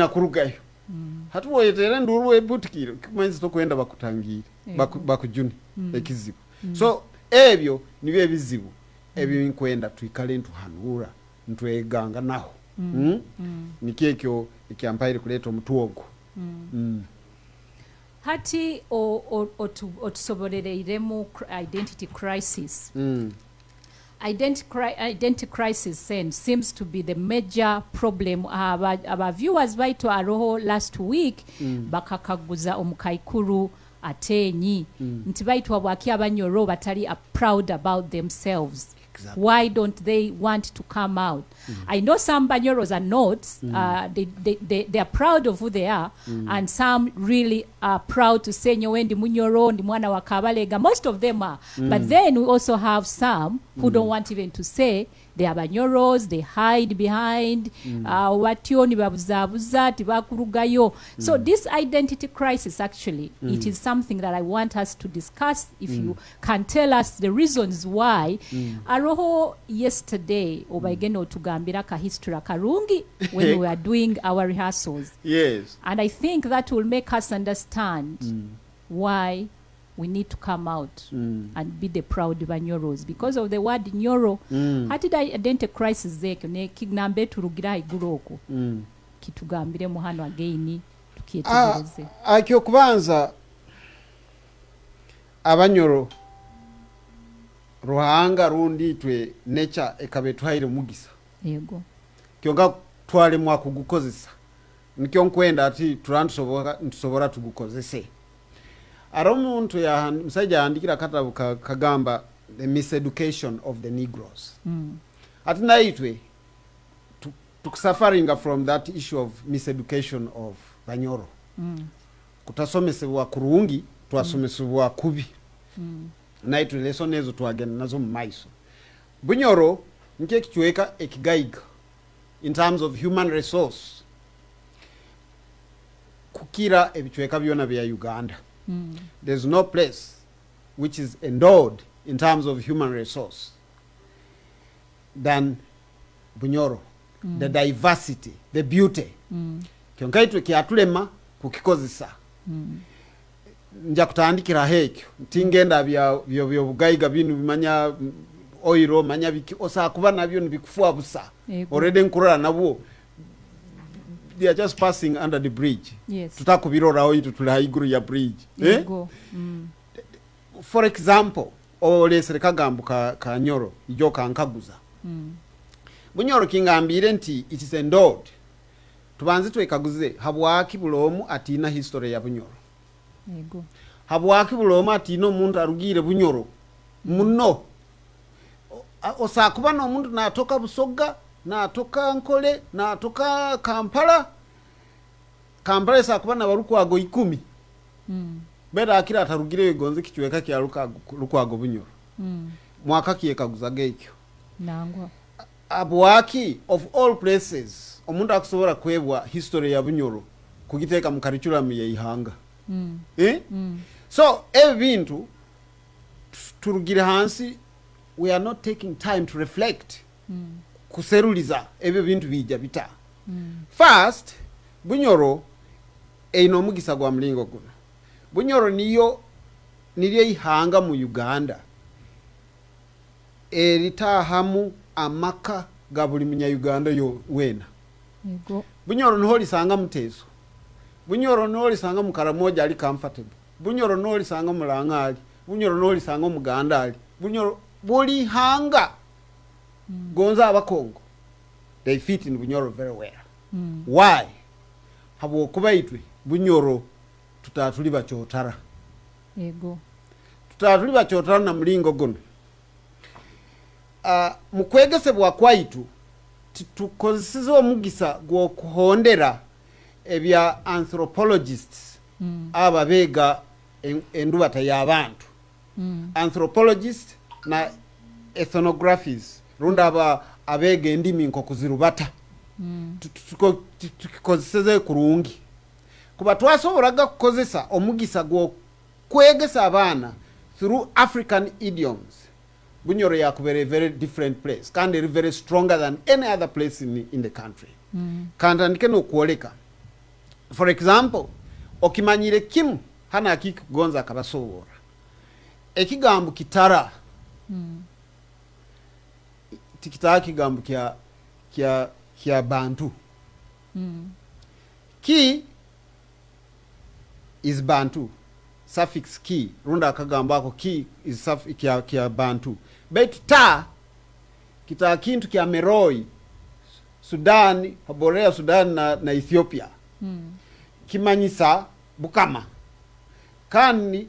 kurugayo hatu weterere nduru yebutukire kumanzi tokwenda bakutangire bakujuni ekizibu so ebyo nibe ebizibu ebyo nkwenda twikale ntuhanura ntweganga naho nikekyo ekyampaire kuleta omutuogo hati otusobolereire mu identity crisis identity crisis seems to be the major problem. Our viewers baitu aroho last week bakakaguza omukaikuru Ateenyi nti baitu abwaki abanyoro batali proud about themselves. Exactly. Why don't they want to come out? I know some Banyoros are not. They are proud of who they are, and some really are proud to say Nyowendi Munyoro, ndi mwana wa Kabalega. Most of them are. But then we also have some who don't want even to say they are Banyoros. They hide behind watyo ni babuzabuza tibakurugayo. So this identity crisis, actually, it is something that I want us to discuss. If you can tell us the reasons why. Aroho yesterday obaigeno tugambira ka history karungi when we were doing our rehearsals. Yes. And I think that will make us understand why we need to come out and be the proud Banyoros. Because of the word Nyoro, hati da identity crisis zeke ne kignambe turugira iguru oko. Kitugambire muhano again tukietegereze. Akyo kubanza Abanyoro ruhanga rundi twe nature ekabetwaire mugisa. Yego. Kyonga twale mwa kugukozesa. Nikyo nkwenda ati turantusobora tugukozese. Aromuntu ya msaija andikira katabu kagamba the miseducation of the Negroes. Ati naitwe tukusafaringa from that issue of miseducation of Banyoro. Kutasomesebwa kurungi, twasomesebwa kubi. Naitwe lesson ezo twagenda nazo mu maiso. Bunyoro nke kichweka ekigaiga in terms of human resource. Kukira ebichweka byona bya Uganda. There's no place which is endowed in terms of human resource than Bunyoro. The diversity, the beauty. Kyonkaitwe kyatulema kukikozesa. Nja kutandikira hekyo ntingenda byo bugaiga bintu bimanya oiro manya biki osa kuba nabyo nibikufuwa busa already nkurora nabo they are just passing under the bridge. Yes. Tutakubirora oito tuli haiguru ya bridge. For example, olesere kagambu ka Nyoro ijo kankaguza. Bunyoro kingambire nti it is endowed. Tubanze twekaguze habwaki bulomu atina history ya Bunyoro. Yego. Habwaki bulomu atino muntu arugire Bunyoro. Muno. Osakuba no muntu natoka Busoga, natoka Nkole, natoka Kampala. Kampala sakuba na barukwago 10. Beda akira atarugire gonze kichweka kya lukwago Bunyoro. Mwaka kiyekaguza gekyo. Nangwa. Abwaki of all places omuntu akusobora kwebwa history ya Bunyoro kugiteka mu curriculum ye ihanga. So ebintu turugire hansi, we are not taking time to reflect kuseruliza ebyo bintu bija bita. First, Bunyoro eino mugisa gwa mlingo guno. Bunyoro niyo ihanga mu Uganda eritahamu amaka gabuli munya Uganda yo wena. Yego. Bunyoro niho lisanga Muteso. Bunyoro niho lisanga mu Karamoja ali comfortable. Bunyoro niho lisanga mu Langali. Bunyoro niho lisanga mu Gandali. Bunyoro buli hanga gonza abakongo. They fit in Bunyoro very well. Why? Habo kubaitwe Bunyoro tutatuli bachotara. Yego. Tutatuli bachotara na mlingo guno. Mukwegesebwa kwaitu tukozesiza omugisa gwo kuhondera ebya anthropologists ababega endubata y'abantu. Anthropologists na ethnographies runda abega endimi nko kuzirubata. Tukozesize kurungi kuba twasoboraga kukozesa omugisa gwo kwegesa abana through African idioms. Bunyoro yakubere a very different place. Kandi very stronger than any other place in the country. Kandandike no kuoleka. For example, okimanyire kimu hana akikugonza akabasobora. Ekigambu kitara. Tikitara kigambu kia Bantu. Ki is Bantu. Suffix ki. Runda akagamba ako ki is kia Bantu. But ta kita kintu kya Meroi Sudan haborea Sudan na Ethiopia kimanyisa bukama kandi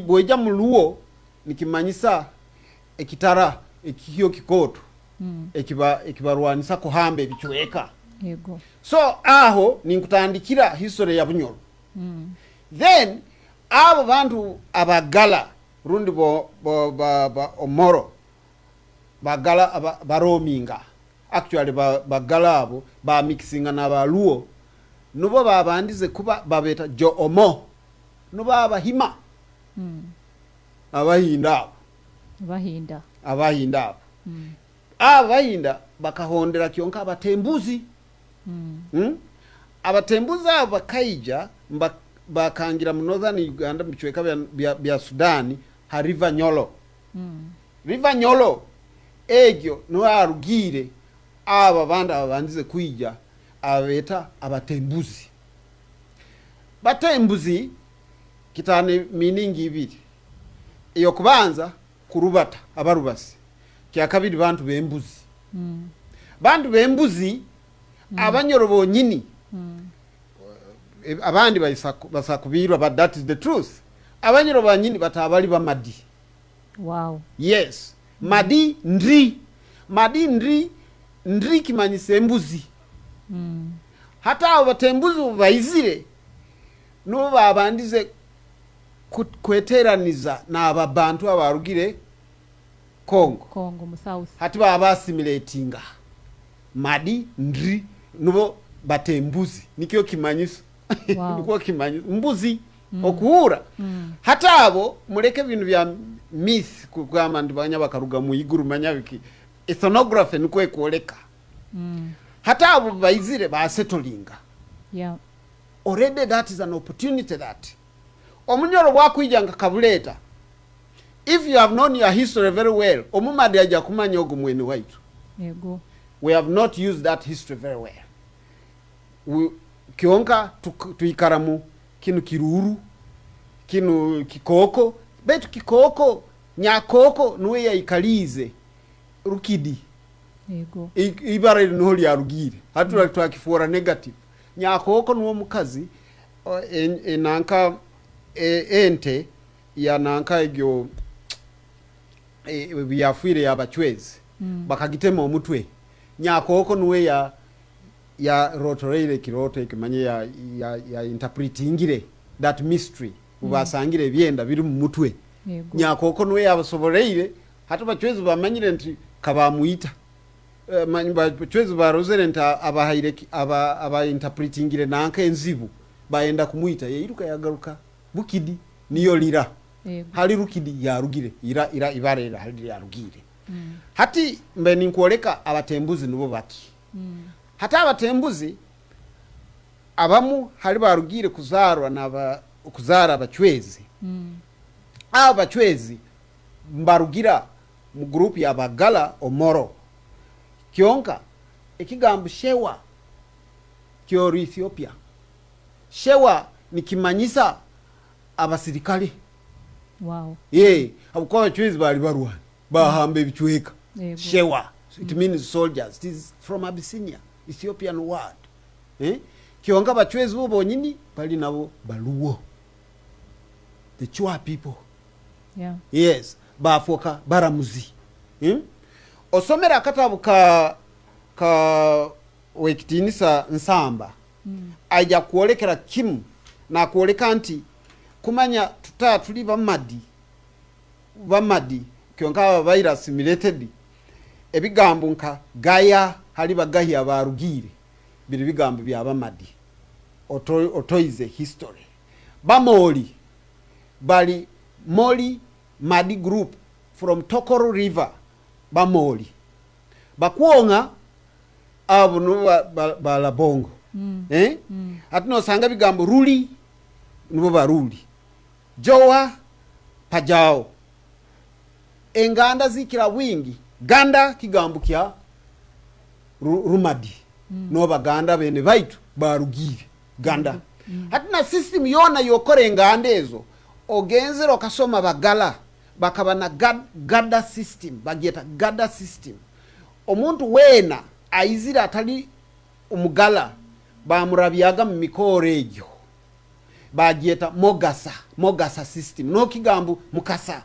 bwoja muluo nikimanyisa ekitara ekiyo kikoto ekibarwanisa kuhamba ebichweka yego so aho ninkutandikira history ya Bunyoro then abo bantu abagala rundi ba omoro bagala barominga actually bagala abo ba mixinga na baluo nubo babandize kuba babeta jo omo nubo abahima abahinda abahinda bakahondera kyonka abatembuzi abatembuzi abo bakaija bakangira mu northern Uganda bichweka bya Sudani ha river Nyolo river Nyolo egyo no arugire aba banda abandize kuija abeta abatembuzi batembuzi kitane meaning ibiri iyo kubanza kurubata abarubasi kya kabiri bantu bembuzi bantu bembuzi Abanyoro bonyini abandi basakubirwa but that is the truth Abanyoro banyini batabali bamadi wow yes madi ndri kimanyise embuzi hata abatembuzi bayizire no babandize kweteraniza na ababantu abarugire Kongo mu south hati baba assimilatinga madi ndri nubo batembuzi nikyo kimanyiso wow. Nikyo kimanyiso mbuzi okuhura hata abo muleke bintu bya myth kugamba ndibanya bakaruga mu iguru manyabiki ethnography nikwe ekwoleka hata abo bayizire ba settlinga yeah already that is an opportunity that Omunyoro bwakwijanga kabuleta if you have known your history very well omumadi aja kumanya ogumwene waitu yego we have not used that history very well kionka tuikaramu kinu kiruru kinu kikoko betu kikoko nyakoko nuwe ya ikalize rukidi yego ibara no ya rugire hatu twakifora negative nyakoko nuwo mukazi enanka ente ya nanka egyo byafire yabachwezi bakagitema omutwe nyakoko nuwe ya rotorere kiroto ikimanye ya interpretingire that mystery ubasangire byenda biri mu mutwe nyakoko nuwe yabasoboreire hata bachwezi bamanyire nti kabamuita bachwezi barozere nti abahire aba interpretingire nanka enzibu baenda kumuita yiruka yagaruka bukidi niyo lira hali rukidi ya rugire ira ibarera hali ya rugire hati mbe ninkuoleka abatembuzi nubo baki hata abatembuzi abamu hali barugire kuzarwa kuzara abachwezi abachwezi mbarugira mu group ya bagala omoro kionka ekigambo shewa kyo Ethiopia shewa nikimanyisa abasirikali wow abuko abachwezi bali barwana bahambe bichweka shewa it means soldiers. It is from Abyssinia, Ethiopian word. Kionga bachwezi bo bonyini bali nabo baluo, the Chua people. Yeah. Yes, bafoka baramuzi. Osomera katabu ka wekitinisa nsamba aja kuolekera kimu na kuoleka nti kumanya tuli bamadi kionka baira assimilated ebigambo nka gaya hali bagahi abarugire biri bigambo bya bamadi otoize history bamoli bali moli madi group from Tokoro River bamoli bakuonga abo no balabongo atino sanga bigambo ruli nubo baruli jowa pajao enganda zikira wingi ganda kigambo kya rumadi no baganda bene baitu barugire ganda hatina system yona yokore enganda ezo ogenzero okasoma bagala bakabana gada system bageta gada system omuntu weena aizira atali omugala bamurabyaga mu mikoro egyo bagyeta mogasa system nokigambo mukasa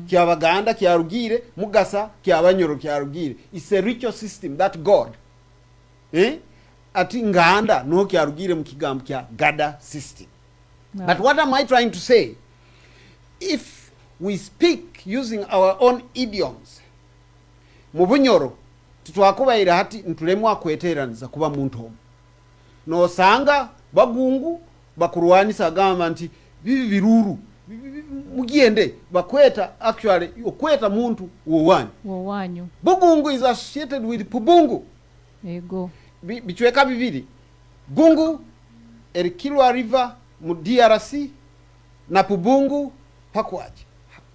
kyabaganda kyarugire mugasa kyabanyoro kyarugire. It's a ritual system that God ati nganda no kyarugire mu kigambo kya gada system. No. But what am I trying to say? If we speak using our own idioms mu Bunyoro tutwakubaira hati ntulemwa kweteraniza kuba muntu no sanga bagungu bakurwanisa gamba nti bibi biruru mugiende bakweta actually okweta muntu wowanyu bugungu is associated with pubungu ego bichweka bibiri gungu Kilwa River mu DRC na pubungu pakwaje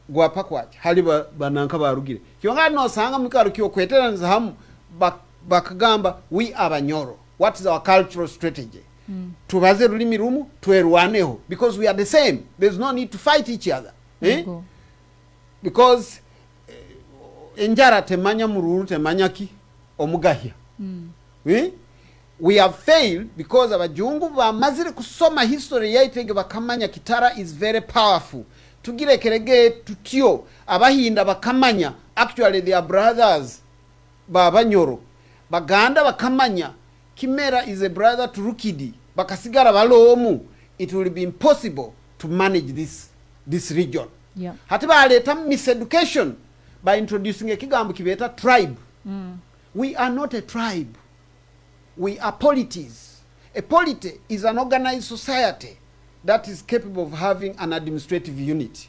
gwa pakwaje hali bananka barugire kyonga no sanga mikaro kyo kweteraniza hamu bakagamba we are Banyoro. What is our cultural strategy? Tubaze rulimi rumu twerwaneho because we are the same. There's no need to fight each other. Because enjara temanya mururu temanya ki omugahya. We have failed because abajungu bamazire kusoma history yaitege bakamanya kitara is very powerful. Tugirekerege tutyo abahinda bakamanya actually they are brothers Banyoro. Baganda bakamanya Kimera is a brother to Rukidi. Bakasigara balomu. It will be impossible to manage this region. Yeah. Hatiba aleta miseducation by introducing a kigambo kibeta tribe. We are not a tribe. We are polities. A polity is an organized society that is capable of having an administrative unit.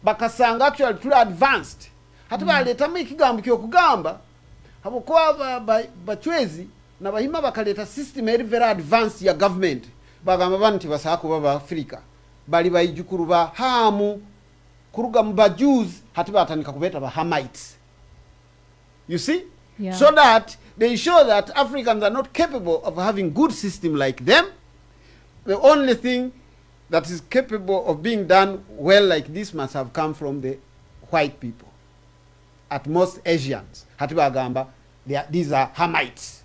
Bakasanga actually too advanced. Hatiba aleta kigambo kyokugamba habokuwa bachwezi na bahima bakaleta system very advanced ya government bagamba bantu basako baba Africa bali bayijukuru ba hamu kuruga mba Jews hatiba atanika kubeta ba Hamites. You see? Yeah. So that they show that Africans are not capable of having good system like them. The only thing that is capable of being done well like this must have come from the white people. At most Asians hatiba gamba these are Hamites.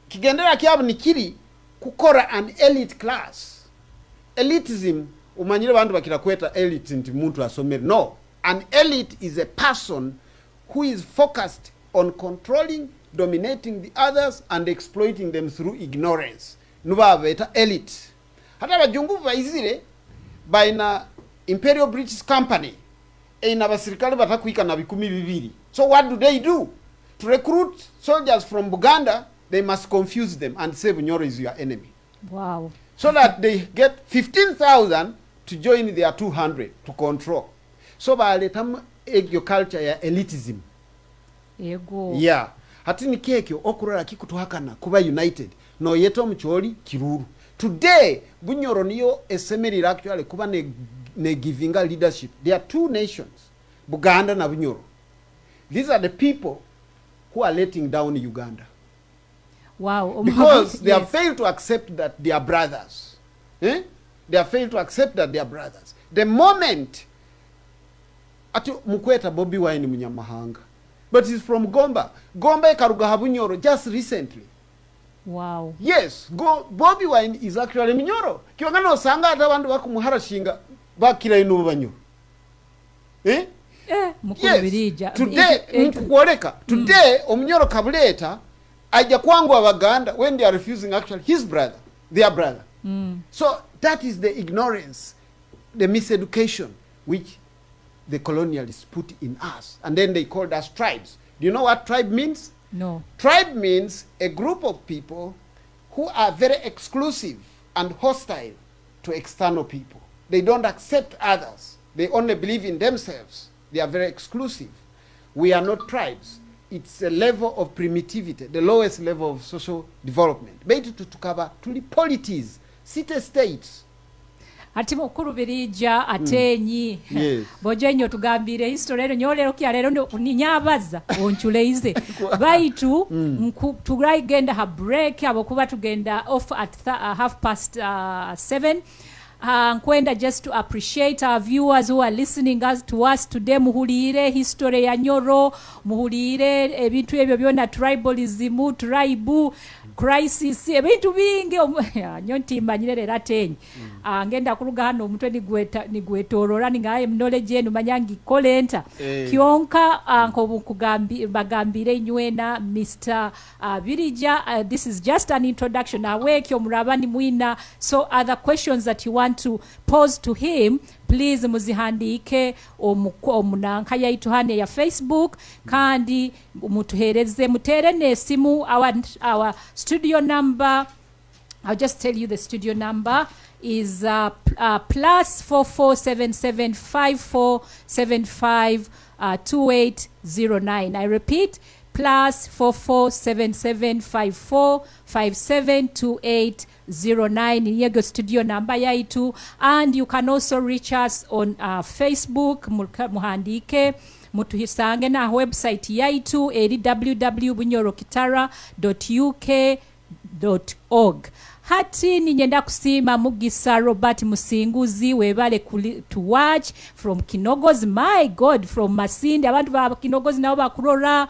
Kigendera kyabo nikiri kukora an elite class. Elitism umanyire bantu bakira kweta elite nti muntu asomere. No, an elite is a person who is focused on controlling, dominating the others and exploiting them through ignorance. Nuba beta elite. Hata bajungu baizire baina Imperial British Company ina basirikali batakwika na 12. So what do? To recruit soldiers from Buganda, they must confuse them and say Bunyoro is your enemy. Wow. So that they get 15,000 to join their 200 to control. So by the time your culture ya elitism. Ego. Yeah. Hatini kekyo okurara kikutuhakana kuba united. No yeto mcholi kiruru. Today, Bunyoro niyo esemeri actually kuba ne givinga leadership. There are two nations, Buganda na Bunyoro. These are the people who are letting down Uganda. Wow. Because they have failed to accept that they are brothers. They have failed to accept that they are brothers. The moment ati mukweta Bobi Wine munyamahanga, but he's from Gomba. Gomba ekaruga Bunyoro just recently. Wow. Yes, Bobi Wine is actually Bunyoro. Kiwangana osanga ata bantu bakumuharashinga bakira inu Banyoro. Yes. Today Omunyoro kabuleta aja kwangu Abaganda when they are refusing actually their brother. So that is the ignorance, the miseducation which the colonialists put in us, and then they called us tribes. Do you know what tribe means? No. Tribe means a group of people who are very exclusive and hostile to external people. They don't accept others. They only believe in themselves. They are very exclusive. We are not tribes. It's a level of primitivity, the lowest level of social development. Baitu tutukaba tuli polities, city states. Ati mukuru birija Ateenyi. Yes. Bojenyo tugambire history ero nyolero kya lero ndo ninyabaza onchuleize. Baitu tugenda ha break abo kuba tugenda off at 7:30 nkwenda just to appreciate our viewers who are listening to us today. Muhulire history ya Nyoro, muhulire ebintu ebyo byona, tribalism, tribe crisis, ebintu bingi nyonti manyire Ateenyi. Ngenda kuluga hano omutwe nigwetorora ningaye knowledge yenu manyangi kolenta kyonka nko bagambire nywena Mr. Birija, this is just an introduction awekyo murabani mwina, so other questions that you want to pose to him, please muzihandike omunanka yaitu hane ya Facebook kandi mutuhereze mutere nesimu. Our studio number, I'll just tell you the studio number is plus 447754752809. I repeat, plus 447754572809 in Yego studio number yaitu. And you can also reach us on Facebook, muhandike mutuhisange na website yaitu www.bunyorokitara.uk.org. Hati ninyenda kusima Mugisa Robert Musinguzi webale to watch from Kinogozi. My God, from Masindi abantu ba Kinogozi nabo bakurora,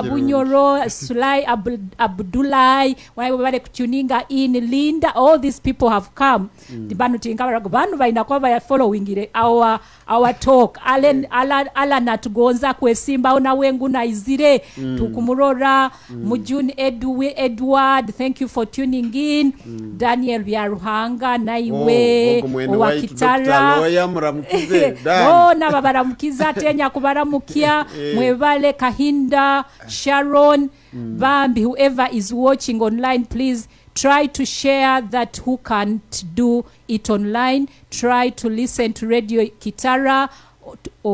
Bunyoro, Sulai Abdulai webale kutuninga in Linda. All these people have come. Banu tinga banu bainakuwa ba following our talk. Ala natugonza kwesimba ona wengu na izire tukumurora. Mujuni Edward, thank you for tuning in. Daniel Byaruhanga naiwe wa Kitara nababaramukiza Ateenyi kubaramukia mwebale Kahinda Sharon Bambi, whoever is watching online, please try to share that. Who can't do it online, try to listen to Radio Kitara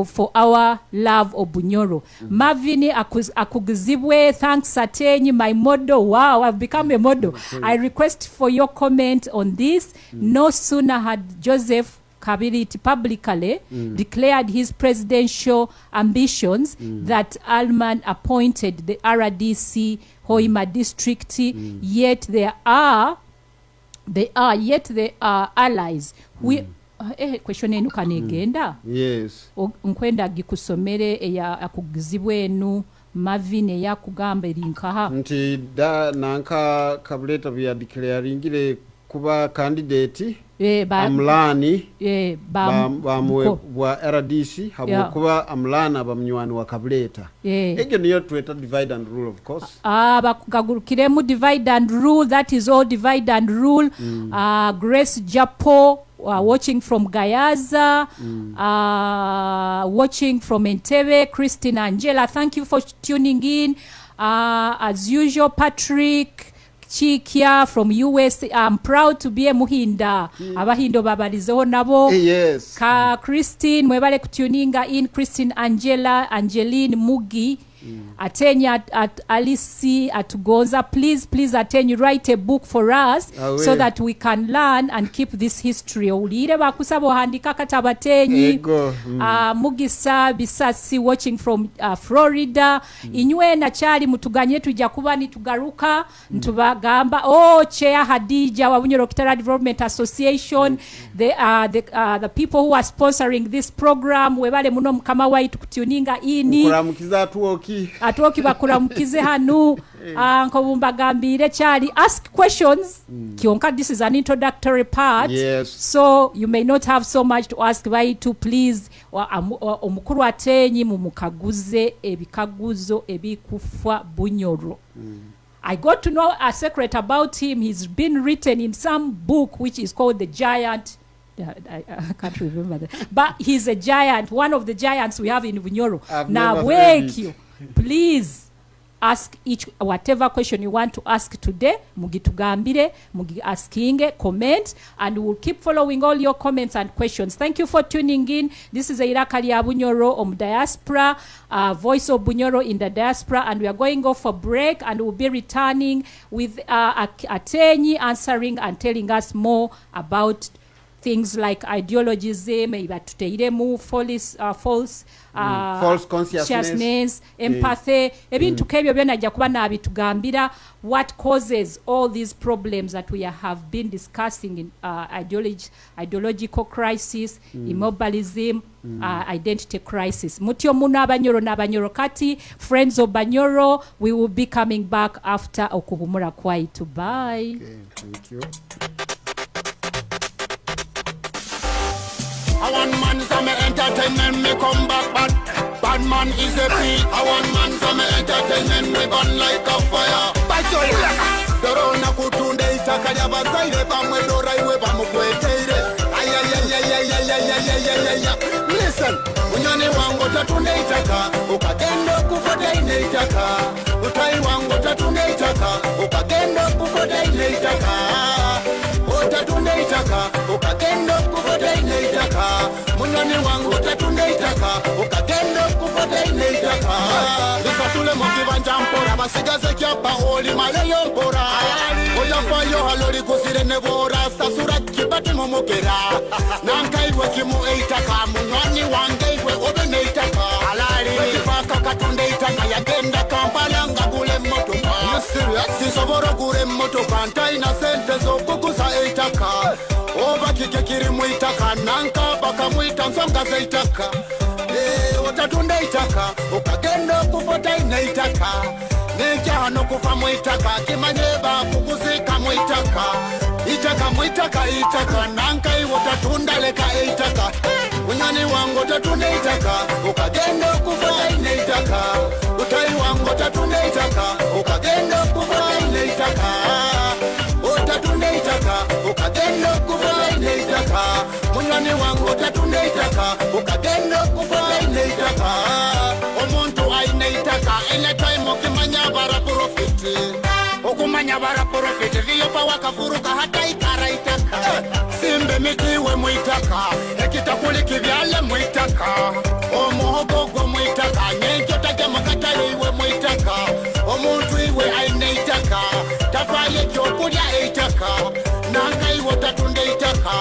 for our love of Bunyoro. Marvin Akugizibwe, thanks Ateenyi, my model. Wow, I've become a model. I request for your comment on this. No sooner had Joseph Kabiriti publicly declared his presidential ambitions that Alman appointed the RDC Hoima district, yet they are allies. Question enu kanegenda. Yes. Nkwenda gikusomere eya akugizibwenu Mavine ya kugamba erinkaha. Nti da nanka kabuleta bya declaringire kuba candidate amlani wa RDC habo kuba amlana bamnywani wa kabuleta. Egyo niyo tweta divide and rule, of course. Bakugagurukire mu divide and rule, that is all divide and rule. Grace Japo watching from Gayaza, watching from Entebbe, Christine Angela, thank you for tuning in. As usual, Patrick Chikia from US, I'm proud to be a Muhinda. Abahindo babalizo nabo. Yes. Christine, mwebale kutuninga in. Christine Angela, Angeline Mugi. Ateenyi at Alice at Gonza, please Ateenyi, write a book for us so that we can learn and keep this history. Ulire bakusabo handika kataba Ateenyi. Mugisa Bisasi watching from Florida. Inywe na chali mutuganye tujja kuba nitugaruka ntubagamba Chair Hadija wa Bunyoro Kitara Development Association, the people who are sponsoring this program. Webale muno mukama waitu kutuninga ini kuramukiza atuoki bakuramukize hanu nkobumbagambire chali ask questions kionka. This is an introductory part, yes, so you may not have so much to ask. Waitu please omukuru Ateenyi mumukaguze ebikaguzo ebikufa Bunyoro. I got to know a secret about him. He's been written in some book which is called The Giant. I can't remember that. But he's a giant, one of the giants we have in Bunyoro. Now, wake you. Please ask each whatever question you want to ask today. Mugitugambire, mugi asking, comment, and we'll keep following all your comments and questions. Thank you for tuning in. This is Irakali ya Bunyoro on Diaspora, Voice of Bunyoro in the Diaspora, and we are going off for break, and we'll be returning with Ateenyi answering and telling us more about things like ideologism, false consciousness, empathy, ebintu kebyo byonna ajja kuba n'abitugambira what causes all these problems that we have been discussing in ideological crisis, immobilism, identity crisis. Mutyo muno Abanyoro n'Abanyoro kati, friends of Banyoro, we will be coming back after okuhumura kwaitu. Bye. Okay, thank you. I want man some entertainment, me come back bad man is the beat. I want man some entertainment, me burn like a fire. Dorona kutunde itakanya bazaire bamwe dora iwe bamukweteire. Ay. Listen, unyani wangu tatunde itaka, ukagenda kufoda ine itaka. Utai wangu tatunde itaka, ukagenda kufoda ine itaka. Tatunde itaka, ukagenda kufoda ine itaka. Munyani wangu tatunde itaka, ukagenda kufoda ine itaka. Lisa sule mokibanja mpora, basigaze kyapa oli maleyo mpora. Oya fayo halori kusire nebora, sasura kibati momokera. Nankaiwe kimu eitaka, munyani wangeiwe obene itaka. Wekipaka katunde itaka, yagenda Kampala ngagule motoka. Sisoboro gure motoka, ntaina sente zo kukusa eitaka. Oba kike kiri muitaka, nanka baka muita nsonga ze itaka. Otatunde itaka, ukagenda kufota ine itaka. Nekya kufa muitaka, kimanyeba kukuzika muitaka. Itaka muitaka itaka, nanka iwo tatunda leka itaka. Unyani wangu tatunde itaka, ukagenda kufota ine itaka. Utai wangu tatunde itaka, ukagenda kufota ine itaka. Tatunde itaka, ukagenda kufota ine itaka. Munyani wangu tatunde itaka, ukagenda kufota ine itaka. Omuntu aine itaka, anytime okimanya bara profiti. Okumanya bara profiti, viyopa wakafuruka hata ikara itaka. Simbe mitiwe muitaka, ekitakuli kivyale muitaka. Omuhogogo muitaka, nyenkyo take makatari iwe muitaka. Omuntu iwe aine itaka, tafaye kyokulya eitaka. Nanga iwe tatunde itaka,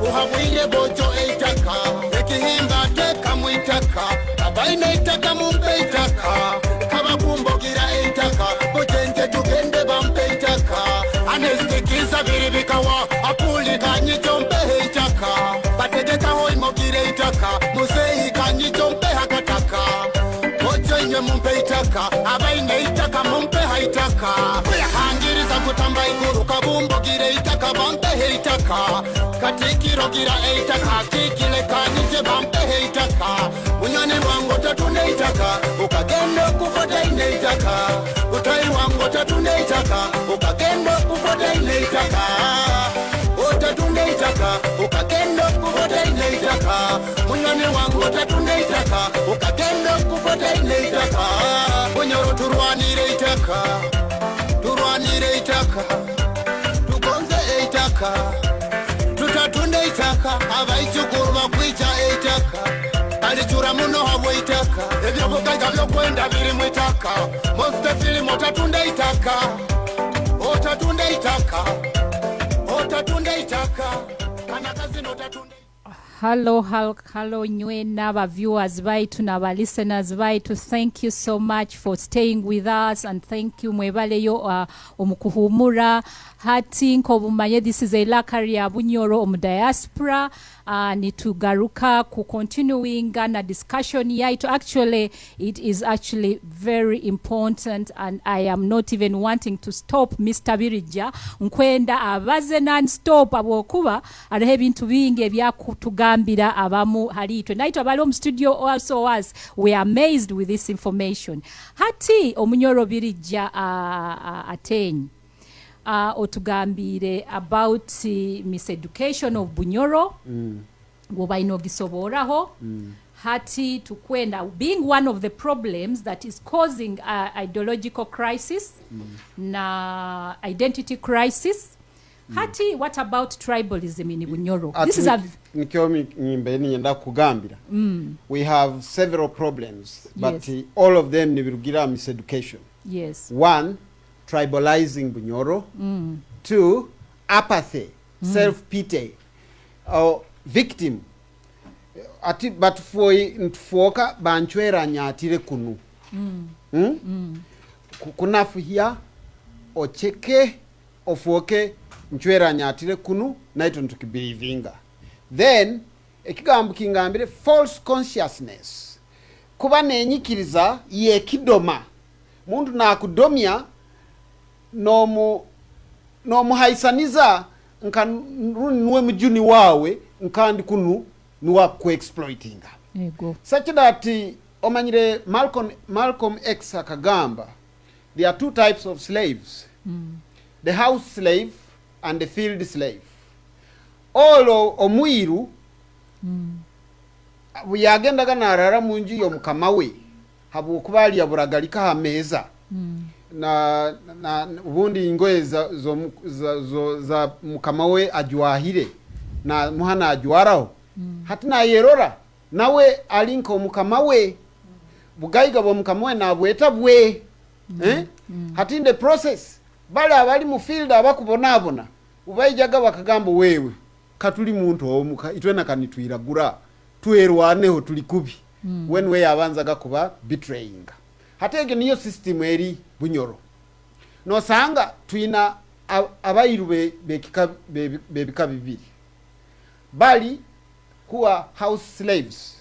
uhabwire bojo eitaka. Ekihimba teka muitaka, abaine itaka mumpe itaka. Kabakumbogira eitaka, bojenje tugende bampe itaka. Anestikiza biribikawa, apuli kanyicho mpe itaka. Batedeka hoi mogire itaka, musehi kanyicho mpe hakataka. Bojenje mumpe itaka, abaine itaka mumpe haitaka. Hangiriza kutamba ikuru kabumbogire itaka bampe itaka. Katikiro gira eitaka, kikile kanyiche bampe itaka. Unyani wangu tatunde itaka, ukagenda kufota ine itaka. Utai wangu tatunde itaka, ukagenda kufota ine itaka. Tatunde itaka, ukagenda kufota ine itaka. Unyani wangu tatunde itaka, ukagenda kufota ine itaka. Bunyoro turwanire itaka, turwanire itaka. Tukonze itaka, tutatunde itaka. Abaichukuru bakwicha itaka. Alichura muno habwe itaka. Ebyo bugaga byo kwenda biri mu itaka. Monster film otatunde itaka. Otatunde itaka. Otatunde itaka. Kana kazi otatunde. Hello nywena ba viewers baitu na ba listeners baitu, thank you so much for staying with us, and thank you mwebaleyo omukuhumura hati nkobumanye. This is Ateenyi The Bunyoro omu diaspora, nitugaruka ku continuing na discussion yaitu. Actually it is actually very important, and I am not even wanting to stop Mr. Birija nkwenda abaze non-stop abokuba aliho ebintu bingi ebyakutugambira abamu halitwe naitwe abali mu studio also was we are amazed with this information. Hati Omunyoro Birija Ateenyi otugambire about miseducation of Bunyoro goba inogisoboraho. Hati tukwenda being one of the problems that is causing ideological crisis na identity crisis. Hati, what about tribalism in Bunyoro? This is a we have several problems, but all of them nibirugira miseducation. Yes. 1, tribalizing Bunyoro. 2, apathy, self-pity. victim ati batufoka banchwera nyatire kunu kunafuhia ocheke ofoke nchwera nyatire kunu naito ntukibirivinga then ekigambo kingambire false consciousness kuba nenyikiriza ye kidoma mundu nakudomya nomuhaisaniza nkanruwe mujuni wawe nkandi kunu nuwa ku-exploitinga such that omanyire Malcolm X akagamba there are two types of slaves the house slave and the field slave olo omwiru yagendaga narara munju yo mukama we habu kubali yaburagalika hameza na ubundi ingoye za mukama we ajwahire na muhana ajwaraho hatina yerora nawe alinko mukama we bugaiga bo mukama we nabweta bwe hatinde process bale abali mu field abakubonabona ubayijaga bakagambo wewe katuli muntu omuka itwena kanitwiragura twerwaneho tuli kubi when we abanzaga kuba betraying hatege niyo system eri Bunyoro no sanga twina abayiru bebika bibiri bali kuwa house slaves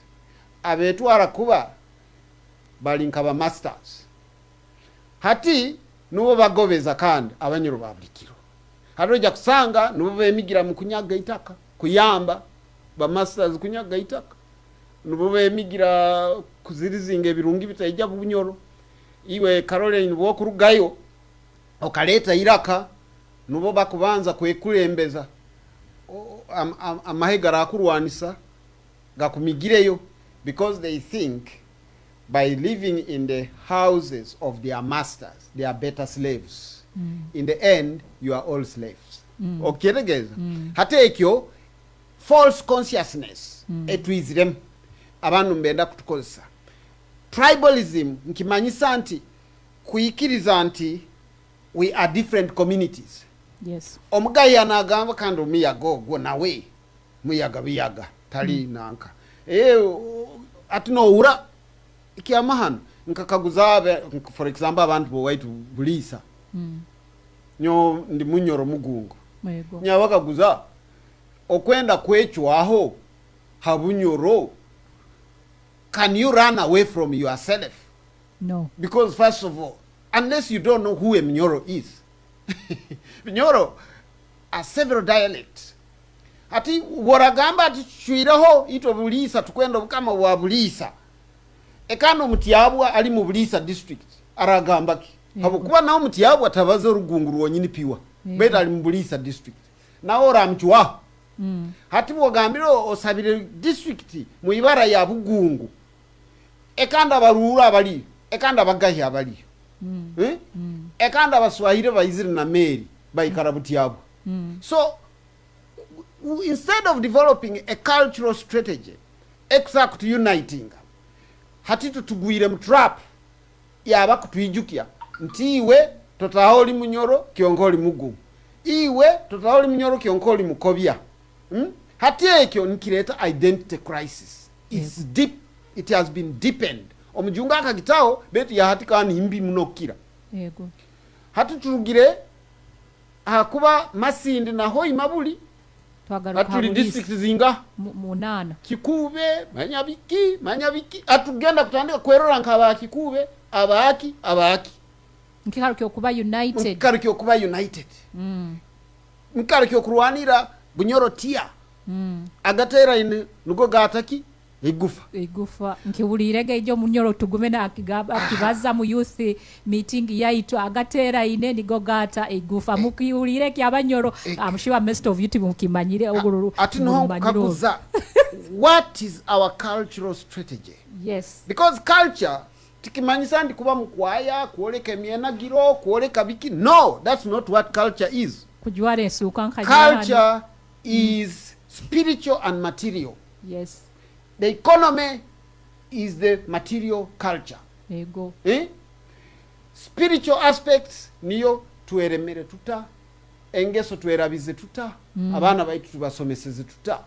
abetwara kuba bali nkaba masters hati nubo bagobeza kandi abanyoro babulikiro haroja kusanga nubo bemigira mu kunyaga itaka kuyamba ba masters kunyaga itaka nubo bemigira kuzirizinga birungi bitayija Bunyoro iwe Caroline bokurugayo okaleta iraka nubo bakubanza kwekulembeza amahegara akurwanisa gakumigireyo because they think by living in the houses of their masters they are better slaves in the end you are all slaves okiregeza hatekyo false consciousness etwizirem abantu mbenda kutukozesa tribalism nkimanyisa nti kuyikiriza nti we are different communities yes omugaya nagamba kandi omuyaga ogwo nawe muyaga biyaga tali nanka atinoura ikiamahano nkakaguza for example abantu bo waitu bulisa nyo ndi Munyoro mugungo nyabakaguza okwenda kwechwaho habunyoro. Can you run away from yourself? No. Because first of all, unless you don't know who a Bunyoro is. Bunyoro are several dialects. Ati waragamba ati chwiraho ito bulisa tukwenda kama wa bulisa. Ekano mutiabwa ali mu bulisa district aragambaki. Habukuba nawo mutiabwa tabazo rugunguru wonyini piwa. Beta ali mu bulisa district. Na ora mchwa. Hati bwagambiro osabire district mu ibara ya Bugungu. Ekanda barura abali, ekanda bagahi abali. Ekanda baswahire bayizira na meri bayikarabuti yabo. So instead of developing a cultural strategy exact uniting hati tutugwire mtrap yaba kutwijukia ntiwe totaholi Munyoro kiongoli mugu iwe totaholi Munyoro kiongoli mukobya hati ekyo nikireta identity crisis. It's deep, it has been deepened. Omujunga akagitao betu ya hati kani himbi munokira yego hati turugire hakuba masindi na hoi mabuli atuli district zinga munana Kikube manyabiki atugenda kutandika kwerora nkaba Kikube abaki nkiharukiye kuba united nkiharukiye kurwanira Bunyoro tia agatera ine nugo gataki igufa nkibulirege ejo Munyoro tugume na akibaza mu youth meeting yaitu agatera ine nigo gata igufa mukiyulire ki Abanyoro amushiba most of you mukimanyire ogururu atino kakuza. What is our cultural strategy? Yes, because culture tikimanyisa ndi kuba mkwaya kuoleka miena giro kuoleka biki. No, that's not what culture is. Kujware suka nkajana. Culture is spiritual and material. Yes, the economy is the material culture. There you go. Spiritual aspects niyo tueremere tuta engeso tuerabize tuta abana baitu tubasomeseze tuta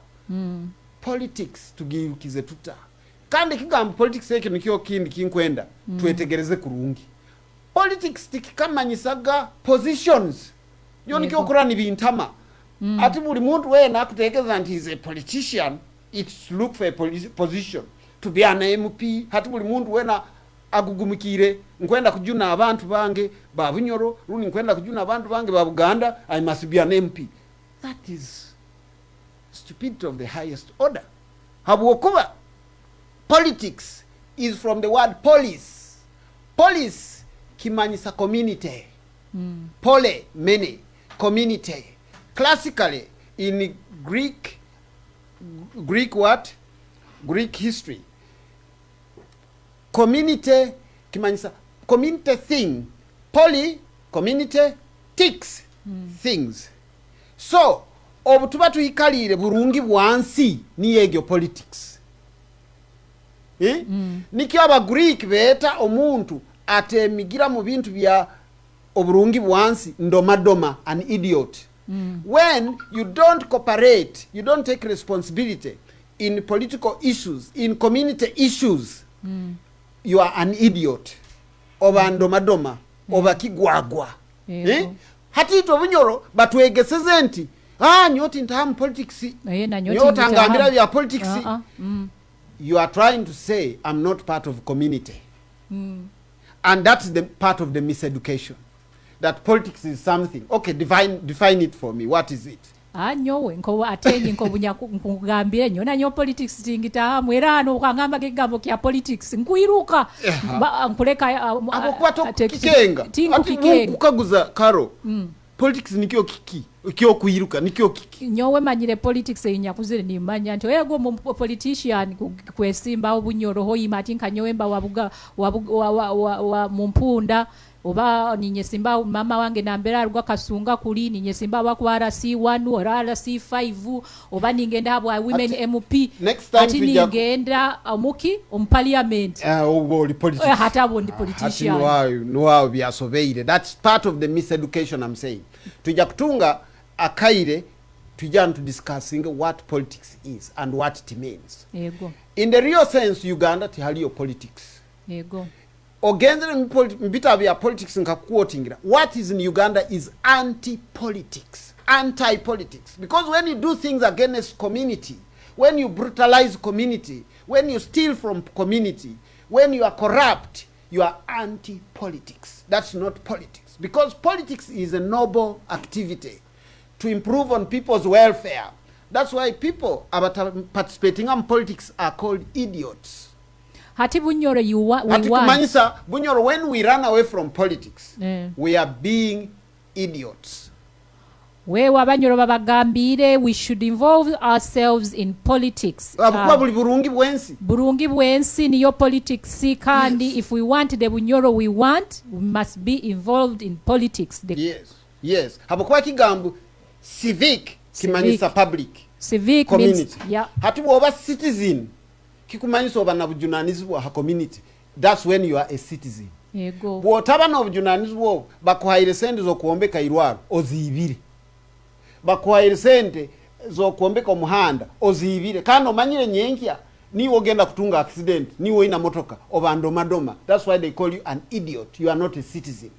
politics tugiyukize tuta kandi kigamba politics yake nikyo kindi kinkwenda twetegereze kurungi politics tikikamanyisaga positions yo nikyo kurani bintama ati buli muntu wena akutegeza nti is a politician it's look for a position to be an MP hati buli muntu wena agugumikire nkwenda kujuna abantu bange ba Bunyoro runi nkwenda kujuna abantu bange ba Buganda I must be an MP. That is stupidity of the highest order. Habuokuba politics is from the word polis. Polis kimanyisa community. Pole many community. Classically in Greek what? Greek history. Community kimanyisa community thing. Poly community ticks things. So obutuba tuyikalire burungi bwansi ni egyo politics. Nikyo aba Greek beta omuntu atemigira mu bintu bya oburungi bwansi ndomadoma an idiot. When you don't cooperate, you don't take responsibility in political issues, in community issues, you are an idiot. Oba ndomadoma, oba kigwagwa. Hati ito Bunyoro batwegeseze nti nyoti ntahamu politics. Nyoti angambira bya politics. You are trying to say I'm not part of community. And that's the part of the miseducation. That politics is something. Okay, define it for me. What is it? Nyowe nko Ateenyi nko bunyakugambira nyo nyo politics tingita mwerano ukangamba kigambo kya politics nkuiruka nkuleka abokuba to kikenga ati kukaguza karo politics nikyo kiki kyo kuiruka nikyo kiki nyowe manyire politics yinyakuzire ni manya nti ego mu politician kwesimba Obunyoro hoyimati nkanyowemba wa mumpunda oba ninye simba mama wange nambera alugwa kasunga kuli ninye simba wa kwa RC1 or RC5 oba ningenda abwa women MP ati ningenda omuki parliament oli politics hata bondi politician no byasobeire. That's part of the miseducation I'm saying. Tujja kutunga akaire tujja to discussing what politics is and what it means. Yego. In the real sense Uganda tihaliyo politics. Yego. Ogenzere mbita bya politics nka quotingira. What is in Uganda is anti-politics. Anti-politics. Because when you do things against community, when you brutalize community, when you steal from community, when you are corrupt, you are anti-politics. That's not politics. Because politics is a noble activity to improve on people's welfare. That's why people participating in politics are called idiots. Hati Bunyoro kumanyisa Bunyoro, when we run away from politics, we are being idiots. We Banyoro babagambire we should involve ourselves in politics. Burungi bwensi niyo politics kandi if we want the Bunyoro we want, we must be involved in politics. Yes. Habokuba kigambo civic kimanyisa public. Civic community. Yeah. Hati woba citizen kikumanyisa oba na bujunanizibwa ha community. That's when you are a citizen. Yego. Bwotaba no bujunanizibwa bakuhaire sente zo kuombeka irwaro ozibire. Bakuhaire sente zo kuombeka omuhanda ozibire. Kandi omanyire nyenkya ni ogenda kutunga accident ni woina motoka oba ndomadoma. That's why they call you an idiot. You are not a citizen.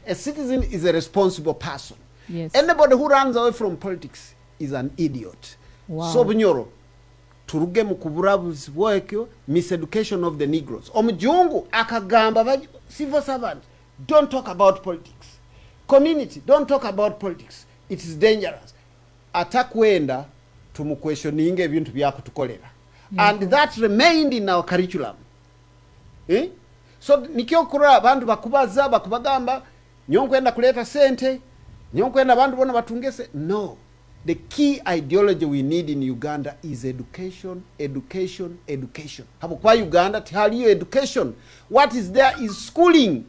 A citizen is a responsible person. Yes. Anybody who runs away from politics is an idiot. Wow. So Bunyoro turuge mu kuburabuzi bwekyo miseducation of the Negroes. Omujungu akagamba civil servant, don't talk about politics. Community, don't talk about politics. It is dangerous. Atakwenda tumuquestioning ebintu byakutukolera. And that remained in our curriculum. So nikyo kura abantu bakubaza bakubagamba nyonkwenda kuleta sente nyonkwenda abantu bona batungese. No. The key ideology we need in Uganda is education. Hapo Uganda tihaliyo education. What is there is schooling.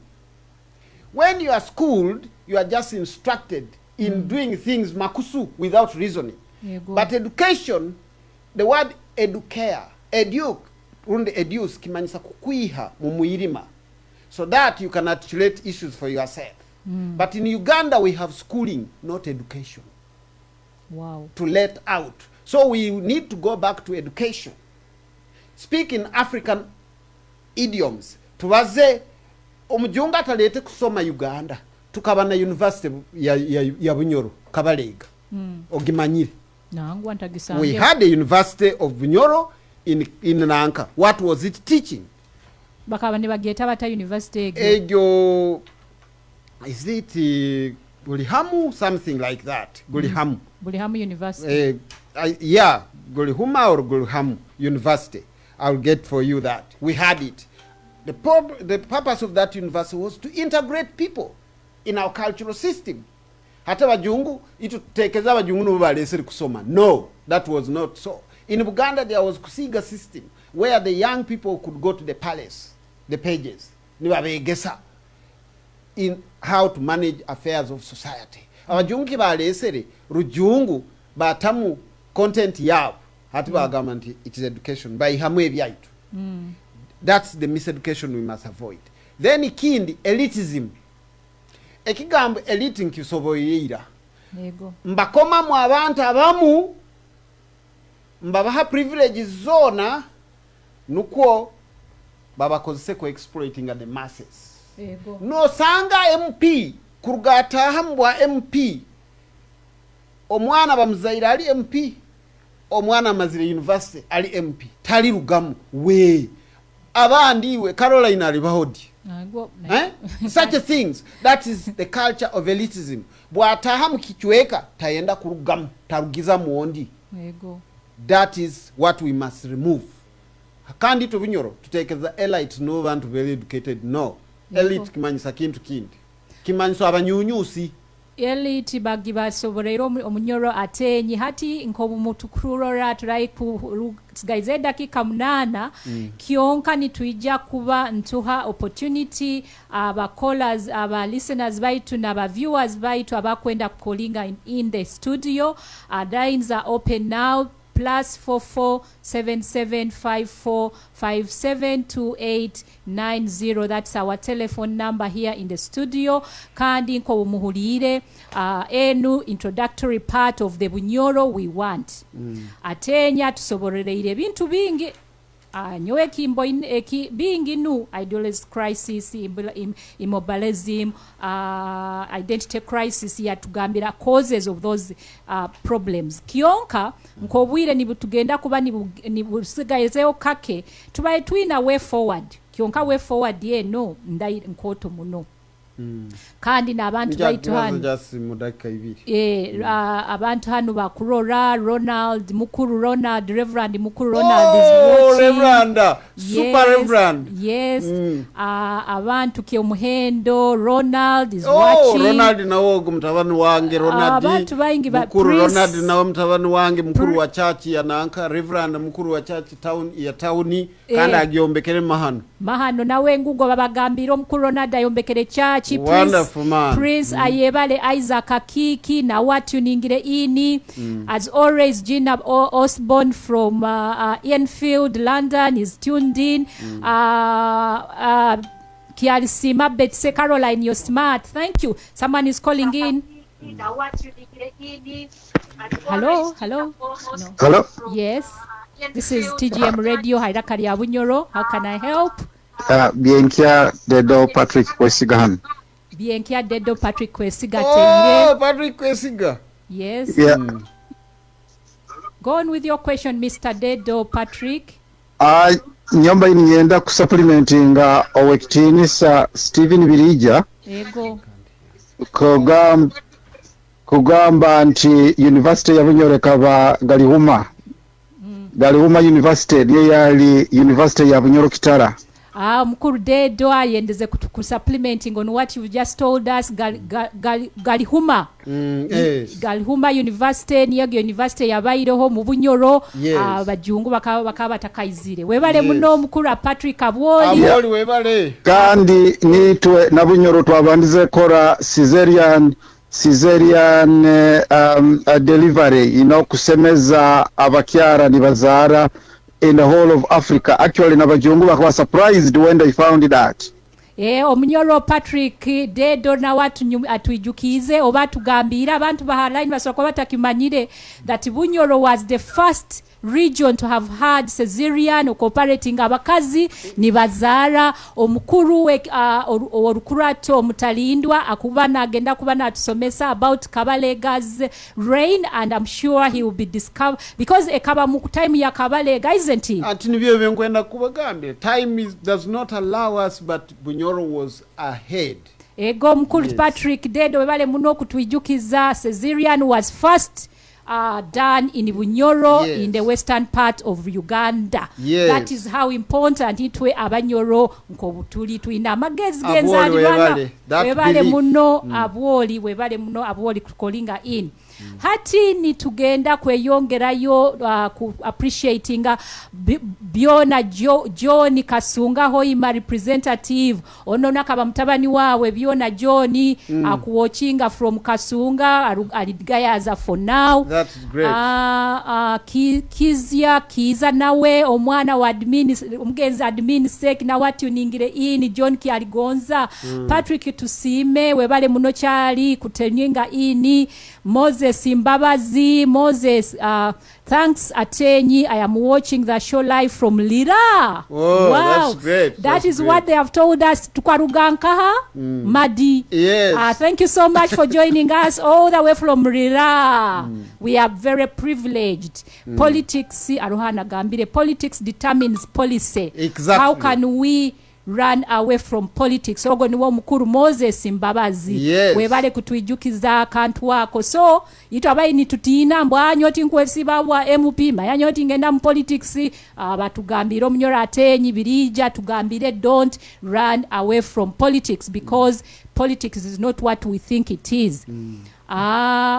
When you are schooled, you are just instructed in doing things makusu without reasoning. But education, the word educare, educe kimanyisa kukwiha mumuirima, so that you can articulate issues for yourself. But in Uganda we have schooling, not education. Wow. To let out, So we need to go back to education. Speak in African idioms. Tubaze omujungu atalete kusoma Uganda. Tukaba na university ya Bunyoro Kabalega. Ogimanyire. We had a university of Bunyoro in Nanka. What was it teaching? Bakaba ne bageta bata university Ejo is it Gulihamu, something like that. Gulihamu. Gulihamu University. Yeah, Gulihuma or Gulihamu University. I'll get for you that. We had it. The purpose of that university was to integrate people in our cultural system. Hata wajungu itutekeza wajungu nubaleseri kusoma. No, that was not so. In Uganda there was kusiga system where the young people could go to the palace, the pages, nibabegesa in how to manage affairs of society. Abajungu kibaleseri rujungu batamu content yabo hati bagamba nti it is education by hamwe byaitu. That's the miseducation we must avoid. Then ikindi elitism. Ekigambo elite nkisoboyira. Yego. Mbakoma mu abantu abamu mbabaha privileges zona nuko babakozese ko exploiting the masses. Yego. No sanga MP kurugata hambwa MP omwana bamuzaira ali MP omwana mazire university ali MP tali rugamu we abandi we Caroline ali bahodi. Such a things. That is the culture of elitism. Bwataha mukichweka tayenda kurugamu tarugiza muondi. Yego. That is what we must remove. Kandi to Bunyoro to take the elite no one to very educated. No. Elite kimanyisa kintu kindi. Kimanyiso abanyunyusi. Elite bagiba soborero omunyoro Ateenyi hati nkobumutukurora turai ku gaize dakika 8 kionka nituija kuba ntuha opportunity aba callers aba listeners baitu na aba viewers baitu abakwenda callinga in the studio. Lines are open now. +44 7754 572890. That's our telephone number here in the studio. Kandi nko muhulire enu introductory part of the Bunyoro we want. Atenya tusoborereire bintu bingi. Nyowe kimbo bingi nu ideology crisis, immobilism, identity crisis ya tugambira causes of those problems. Kionka nkobwire nibutugenda kuba nibusigayezeo kake tubaye twina way forward. Kionka way forward ye no ndai nkoto muno. Kandi n'abantu baitu hano abantu hano bakurora Ronald Mukuru Ronald Reverend Mukuru Ronald is watching. Reverend Super Reverend yes abantu ke umuhendo Ronald is watching. Ronald nawo mutavani wange Ronald abantu baingi ba Mukuru Ronald nawo mutavani wange mukuru wa church yananka Reverend Mukuru wa church town kandi agiombekere mahano nawe ngugo babagambira Mukuru Ronald ayombekere church. Prince Ayebale Isaac Akiki na watu ningire ini as always Gina Osborne from Enfield London is tuned in. Kialisima Betse Caroline you're smart, thank you. Someone is calling in. Hello no. Hello, yes, this is TGM Radio Hairakari ya Bunyoro. How can I help? Bienkia Dedo Patrick Kwesiga. Bienkia Dedo Patrick Kwesiga. Oh, Patrick Kwesiga. Yes. Yeah. Go on with your question, Mr. Dedo Patrick. Nyamba inienda kusupplementinga owekitinisa Stephen Birija. Ego. Kugamba nti University ya Bunyoro kaba Galihuma. Galihuma University niyo yali University ya Bunyoro Kitara. Mukuru Dedo ayendeze supplementing on what you just told us. Galihuma yes. Galihuma University niyo university yabaireho mu Bunyoro. Yes. Bajungu bakaba batakayizire webale muno mukuru Patrick Abwoli webale kandi nitwe na Bunyoro twabandize kora Caesarean delivery kusemeza abakyara nibazara in the whole of Africa. Actually nabajungu were surprised when they found that. Omunyoro Patrick Dedo na watu atuijukize oba tugambira abantu bahaline basoka batakimanyire that Bunyoro was the first region to have had cesarean cooperating abakazi nibazara omukuru orukurato mutalindwa akubana agenda kubana atusomesa about Kabalega's reign, and I'm sure he will be discovered because ekaba mu time ya Kabalega, isn't he? Ati nibyo byenkwenda kubagambe, time does not allow us, but Bunyoro was ahead. Ego mukuru Patrick Dedo webale muno kutwijukiza cesarean was first done in Bunyoro, in the western part of Uganda. That is how important itwe abanyoro nkobutuli tuina amagezi genzalibana webale muno abwoli webale muno abwoli kukolinga in. Hati ni tugenda kweyongerayo appreciating Biona John Kasunga hoima representative onona kaba mtabani wawe Biona John akuwatchinga from Kasunga aligayaza for now. That's great. Kiza nawe omwana wa umugenzi admin sek na watu ningire ini John ki aligonza Patrick tusime webale muno chali kutenyinga ini Moses Mbabazi, Moses, thanks Ateenyi. I am watching the show live from Lira. Oh, wow, that's great. That is what they have told us. Tukarugankaha, Madi. Yes. Thank you so much for joining us all the way from Lira. We are very privileged. Politics, Aruhana Gambire, politics determines policy. Exactly. How can we run away from politics? Ogo niwo mukuru Moses Mbabazi. Webale kutuijukiza akantu wako. So ito abayi nitutina mbwa nyoti nkwesiba wa MP mayanyoti ngenda mu politics batugambira Omunyoro Ateenyi birija tugambire don't run away from politics because politics is not what we think it is.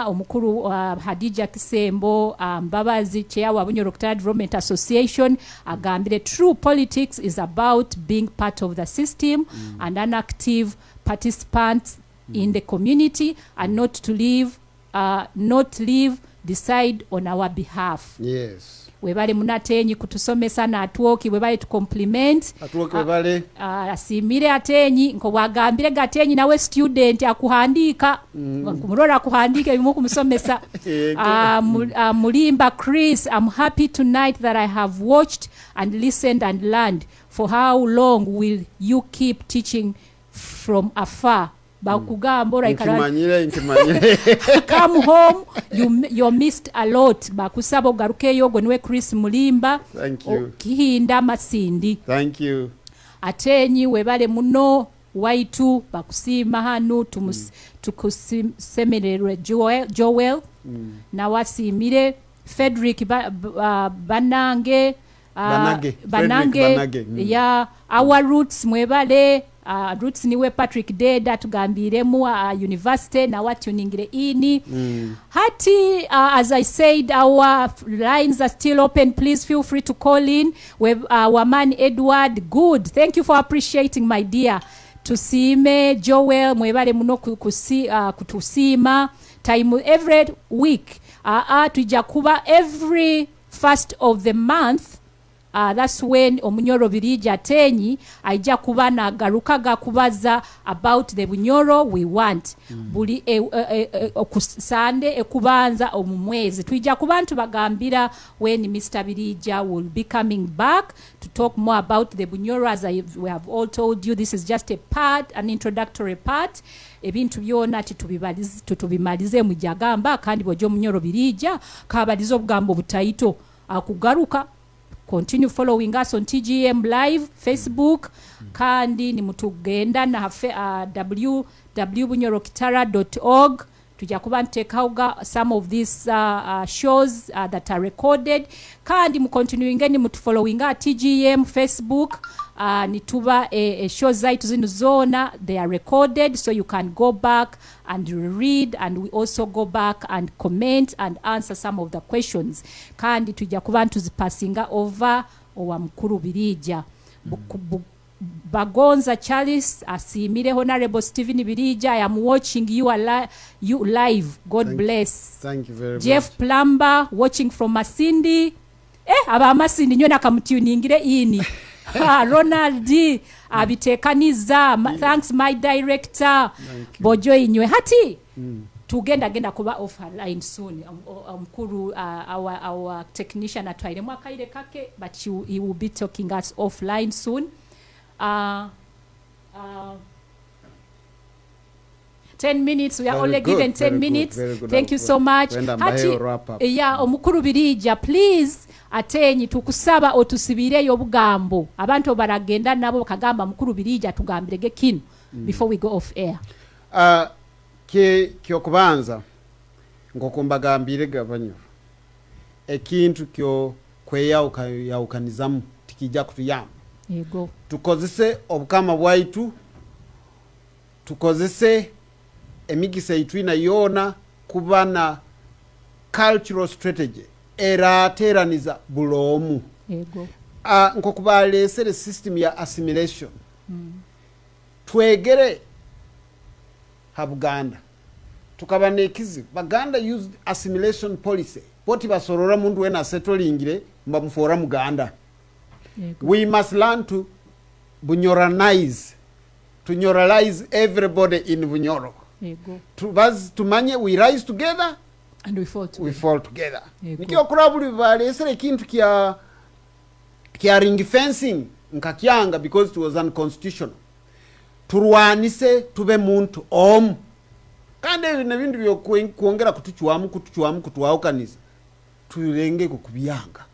Omukuru Hadija Kisembo Mbabazi chair wa Bunyoro Development Association agambire true politics is about being part of the system and an active participant in the community and not to decide on our behalf. Yes. Webale Munateenyi kutusomesa na atuoki webale tu compliment atuoki webale asimire Ateenyi nko wagambire Ateenyi nawe student akuhandika kumurora kuhandika bimu kumusomesa Mulimba Chris, I'm happy tonight that I have watched and listened and learned. For how long will you keep teaching from afar? Bakugamba intimanyire come home, you missed a lot. Bakusaba ogaruke yogo niwe Chris Mulimba. Thank you. Kihinda Masindi. Thank you. Ateenyi webale muno waitu bakusima hanu tukusemererwe Joel na wasimire Frederick Banange ya our roots mwebale roots niwe Patrick Deda tugambiremu university na watu ningire ini hati as I said our lines are still open. Please feel free to call in. Waman Edward, good, thank you for appreciating my dear. Tusime Joel mwebale muno kutusima time every week tujakuba every first of the month. That's when Omunyoro birija Ateenyi aija kuba na garukaga kubaza about the Bunyoro we want. Buli Sunday ekubanza omumwezi tuija kubantu bagambira when Mr. Birija will be coming back to talk more about the Bunyoro. As we have all told you, this is just a part, an introductory part. Ebintu byona tutubimalize mujagamba kandi bojo Omunyoro birija kabalizo obugambo butaito akugaruka. Continue following us on TGM Live, Facebook, kandi ni mutugenda na www.bunyorokitara.org. Tujakuba ntekauga some of these shows that are recorded. Kandi continuing ni mutufollowinga TGM Facebook. Nituba shows zaitu zinu zona, they are recorded, so you can go back and read, and we also go back and comment and answer some of the questions. Kandi tujakuba ntuzipassinga over owa mukuru birija. Bagonza Charles asimire Honorable Stephen Birija, I am watching you live. God bless. Thank you very much. Jeff Plumber watching from Masindi. Aba Masindi nyona kamutuningire ini. Ronald D. abitekaniza thanks my director bojo inywe hati tugenda kuba offline soon mkuru our technician atwaire mwakaire kake but he will be talking us offline soon 10 minutes we are only given 10 minutes thank you so much hati omukuru birija please Ateenyi tukusaba otusibireyo obugambo abantu baragenda nabo kagamba mukuru birija tugambirege kino before we go off air kyo kubanza ngokumbagambire Gabanyoro ekintu kyo kweyawukanizamu tikijja kutuyamba yego tukozese obukama bwaitu tukozese emigisa itwina yona kubana cultural strategy erateraniza bulomu yego ngokubalesere system ya assimilation twegere habuganda tukabanekizi baganda used assimilation policy poti basorora mundu wena settlingire mbamufora muganda we must learn to bunyoranize to nyoralize everybody in Bunyoro tumanye we rise together and we fall together nikyo kurabuli balesere kintu kya ring fencing nkakyanga because it was unconstitutional turwanise tube muntu kandi nebintu byo kuongera kutuchwamu kutwawukaniza tulenge kukubiyanga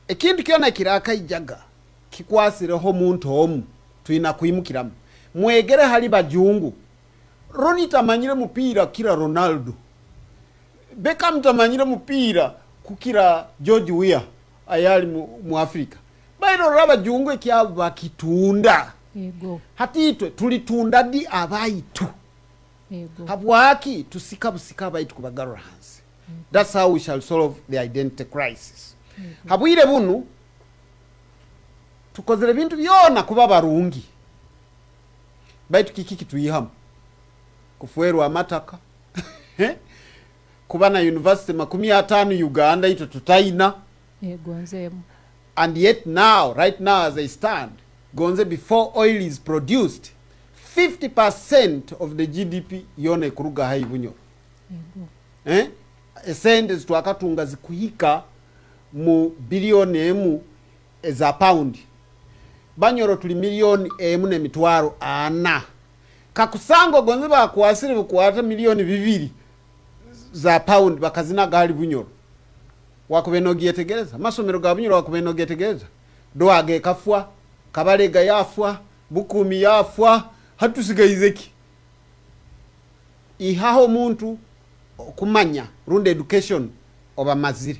ekintu kyona kiraka ijaga kikwasireho muntu tuina kuimukiramu mwegere hali bajungu Roni tamanyire mupira kira Ronaldo Beckham tamanyire mupira kukira George Weah ayali mu Afrika bayiro raba jungu kyabo bakitunda yego hatitwe tulitunda di abaitu yego habwaki tusika busika abaitu kubagarura hansi that's how we shall solve the identity crisis habwire bunu tukozere bintu byona kuba barungi baitu kiki tuyihamu kufuerwa amataka kubana university 50 Uganda ito tutaina gonzemu and yet right now as I stand gonze before oil is produced 50% of the GDP yone kuruga hai Bunyoro esende twakatunga zikuhika mu bilioni emu za pound Banyoro tuli milioni emu ne mitwaro ana kakusango gonze bakwasire bukwata milioni 2 za pound bakazina gali Bunyoro wakubenogiyetegereza masomero ga Bunyoro wakubenogiyetegereza doage kafwa kabalega yafwa bukumi yafwa hatusigayizeki ihaho muntu kumanya runde education oba mazire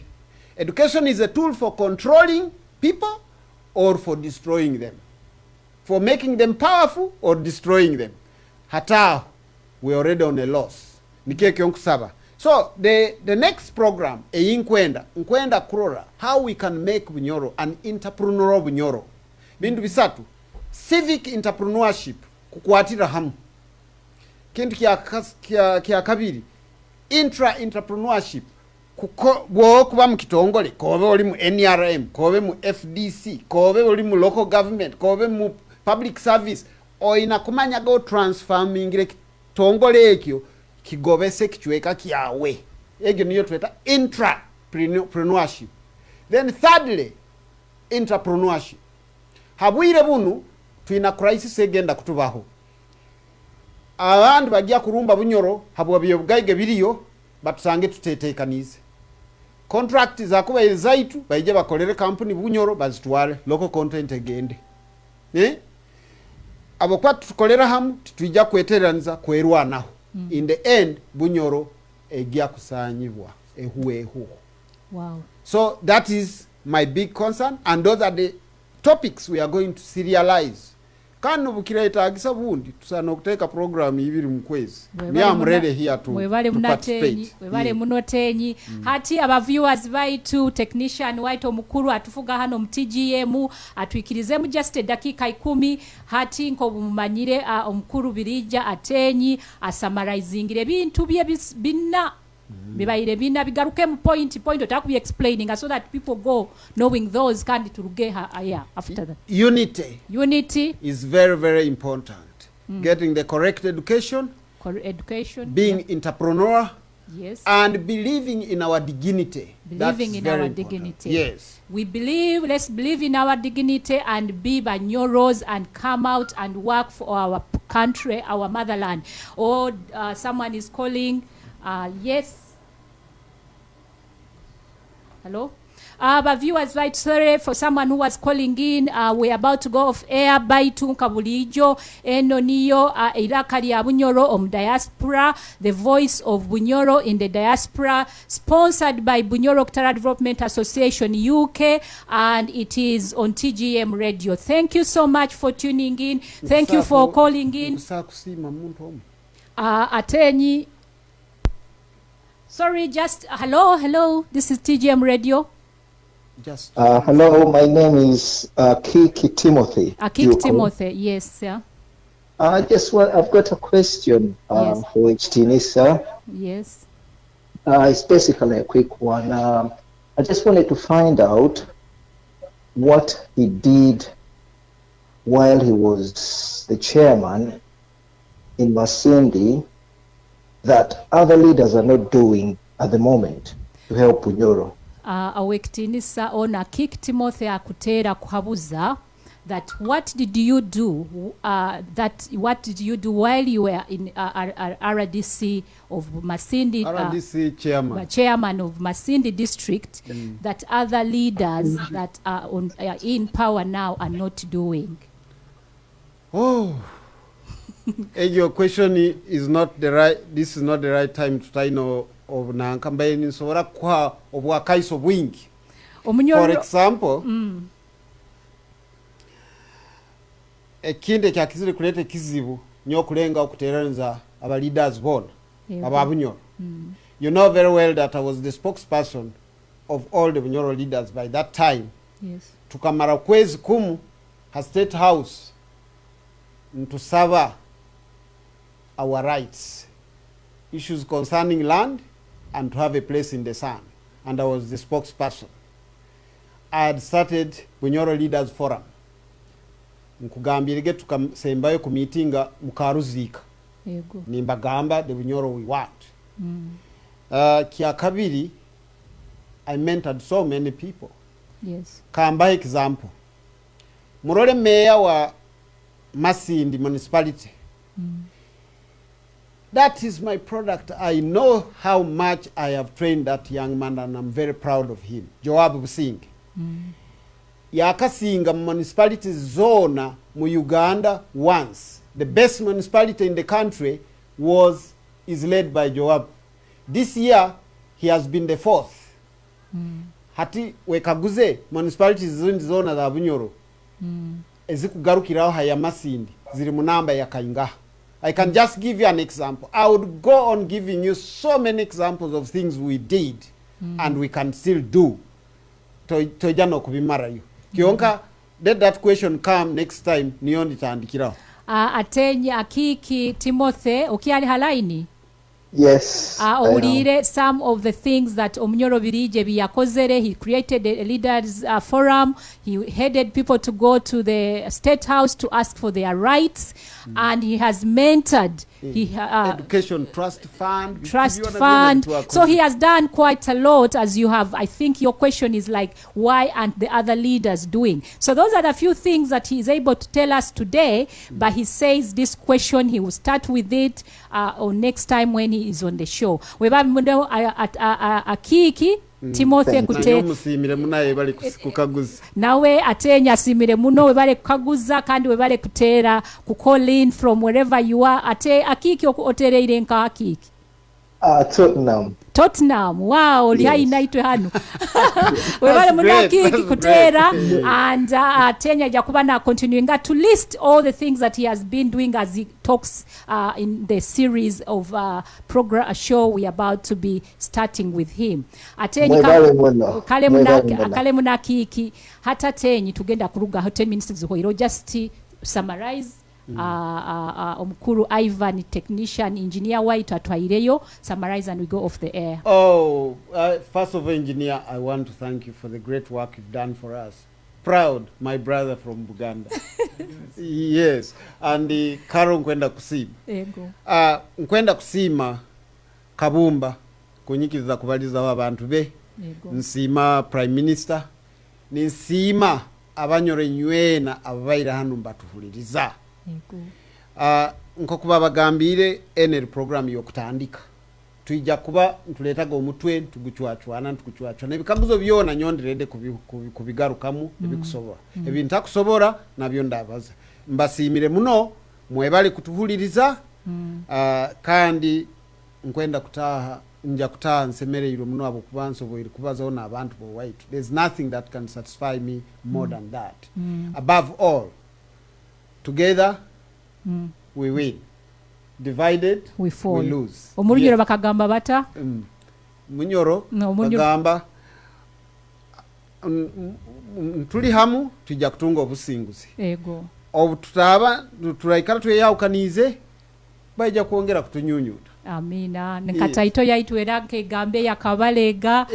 education is a tool for controlling people or for destroying them, for making them powerful or destroying them. Hata we already on a loss nikeke onkusaba. So the next program nkwenda kurora how we can make Bunyoro an entrepreneurial Bunyoro. Bintu bisatu civic entrepreneurship kukwatira hamu. Kintu kya kabiri intra-entrepreneurship kuba mukitongole kobe oli mu NRM, kobe mu FDC, kobe oli mu local government, kobe mu public service oina kumanya go transforming kitongole ekyo kigobese kichweka kyawe. Egyo niyo tweta intrapreneurship. Then thirdly entrepreneurship. Habwire bunu tuina crisis egenda kutubaho. Abantu bajja kurumba Bunyoro habwa byobugayige biriyo batusange tutetekanize. Contract za kuba ezaitu baije bakolere company Bunyoro bazitwale local content egende. Abo kwa tukolera hamu tuija kweteraniza kwerwanaho. In the end Bunyoro egya kusanyibwa ehuehu. Wow. So that is my big concern, and those are the topics we are going to serialize. Kanu bukireta agisa bundi tusana kuteka program ibiri mkwezi. I'm ready here to participate. Webale munotenyi. Hati aba viewers baitu technician waito mukuru atufuga hano mTGM atwikirizemu just dakika 10 hati nko bumanyire omukuru birija Ateenyi asummarizingire bintu bye binna bibaire bina bigaruke mu point otakubi explaining so that people go knowing those kandi turugeha after that. Unity is very, very important. Getting the correct education, being entrepreneur, yes, and believing in our dignity. Believing in our dignity. Yes. Let's believe in our dignity and be Bunyoros and come out and work for our country, our motherland. Or someone is calling. Yes. Hello? But viewers, right, sorry for someone who was calling in. We're about to go off air. Baitu Kabulijo, Enoniyo, Irakari Bunyoro diaspora, the voice of Bunyoro in the diaspora, sponsored by Bunyoro Octara Development Association UK, and it is on TGM Radio. Thank you so much for tuning in. Thank you for calling in. Ateenyi. Sorry, just hello. This is TGM Radio. Hello, my name is Kiki Timothy. Kiki Timothy, yes, sir. I've got a question yes. for Ateenyi, sir. Yes. It's basically a quick one. I just wanted to find out what he did while he was the chairman in Masindi that other leaders are not doing at the moment to help Bunyoro. Awekitinisa ona Kiki Timothy akutera kuhabuza that what did you do while you were in RDC of Masindi, RDC chairman of Masindi district, that other leaders that are in power now are not doing? Oh. Your question is not the right. This is not the right time to try no of na kambaye ni sora kwa obwakaiso bwingi. For example, ekinde kyakizire kulete kizibu nyo kulenga okuteranza aba leaders bona aba Bunyoro. You know very well that I was the spokesperson of all the Bunyoro leaders by that time. Yes. Tukamara kwezi kumu ha State House ntusaba our rights, issues concerning land, and to have a place in the sun. And I was the spokesperson. I had started Bunyoro Leaders Forum. Nkugambirige tukasembayo ku meetinga mukaruzika. Nimbagamba the Bunyoro we want. Kiakabiri, I mentored so many people. Yes. Kamba example. Murole mayor wa Masindi municipality. That is my product. I know how much I have trained that young man, and I'm very proud of him. Joab Busing. Yakasinga municipality zona mu Uganda once. The best municipality in the country is led by Joab. This year, he has been the fourth. Hati wekaguze municipalities zona za Bunyoro. Ezikugarukiraho haya Masindi ziri mu namba ya Kaingaha. I can just give you an example. I would go on giving you so many examples of things we did and we can still do. Tojano kubimara you. Kionka, let that question come next time. Nioni taandikira. Ateenyi Kiki Timothy, ukiali halaini? Yes. Ulire some of the things that Bunyoro birije biyakozere. He created a leaders forum. He headed people to go to the State House to ask for their rights, and he has mentored. Education trust fund. So he has done quite a lot, as you have. I think your question is like, why aren't the other leaders doing? So those are the few things that he is able to tell us today. But he says this question, he will start with it on next time when he is on the show. Weba mundo Kiki Timothy nawe Ateenyi asimire muno webale kukaguza kandi webale kutera ku call in from wherever you are. Akiki otereire nka Akiki Tottenham. Wow, liai naitwe hanu. Webale muna Kiki kutera and Ateenyi jakuba na continuing to list all the things that he has been doing as he talks in the series of show we are about to be starting with him. Ateenyi kale muna Kiki hata Ateenyi tugenda kuruga 10 minutes zihoiro. Just summarize omukuru Ivan technician engineer waitu atwaireyo. Summarize and we go off the air. Oh, first of all, engineer, I want to thank you for the great work you've done for us. Proud, my brother from Buganda. Yes, and Karo nkwenda kusima. Ego. Nkwenda kusima Kabumba kunyikiriza kubaliza abantu be. Ego. Nsima Prime Minister. Nsima abanyore nywena ababaira hanu mbatuhuliriza. Ego. Nko kuba bagambire NL program yokutandika. Tuija kuba ntuletaga omutwe tuguchwachwana nebikaguzo byona nyonderede kubigarukamu ebikusobora ebintu takusobora nabyo ndabaza mbasimire muno mwebale kutuhuliriza kandi nkwenda kutaha nja kutaha nsemereiro muno abo kubansoboire kubazaho n'abantu bo white. There's nothing that can satisfy me more than that. Above all, together we win. Divided we fall. We lose. Omunyoro bakagamba bata? Munyoro no, bagamba tuli hamu tujja kutunga obusinguzi. Ego. Obutaba tulaikala tweyawukanize bajja kwongera kutunyunyuta. Amina. Nkataito yaitu era kegambe yakabalega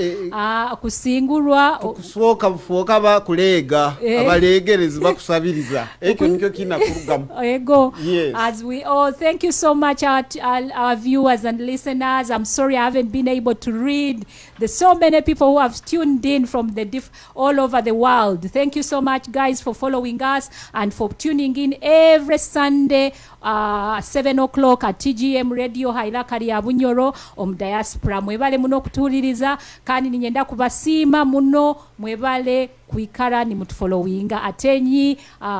kusingurwa okusoka bufoka ba kulega abalegerezi bakusabiriza ekyo nikyo kina kurugamu. Ego. Yes. As we all thank you so much our viewers and listeners. I'm sorry I haven't been able to read. There's so many people who have tuned in from the all over the world. Thank you so much guys for following us and for tuning in every Sunday 7 o'clock at TGM Radio Hailakari ya Bunyoro diaspora. Mwebale muno kutuliriza kandi ninyenda kubasima muno mwebale kuikara ni mutufollowinga Ateenyi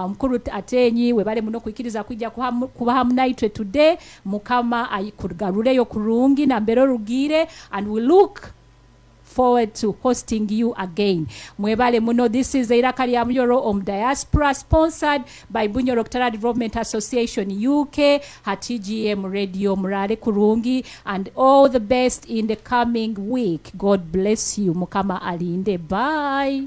mkuru Ateenyi webale muno kuikiriza kujja kuba hamu naitwe today mukama ayikugaruleyo kurungi na mbero rugire and we look forward to hosting you again. Mwebale muno, this is Irakari ya Bunyoro diaspora sponsored by Bunyoro Development Association UK, TGM Radio Murare Kurungi, and all the best in the coming week. God bless you. Mukama alinde. Bye.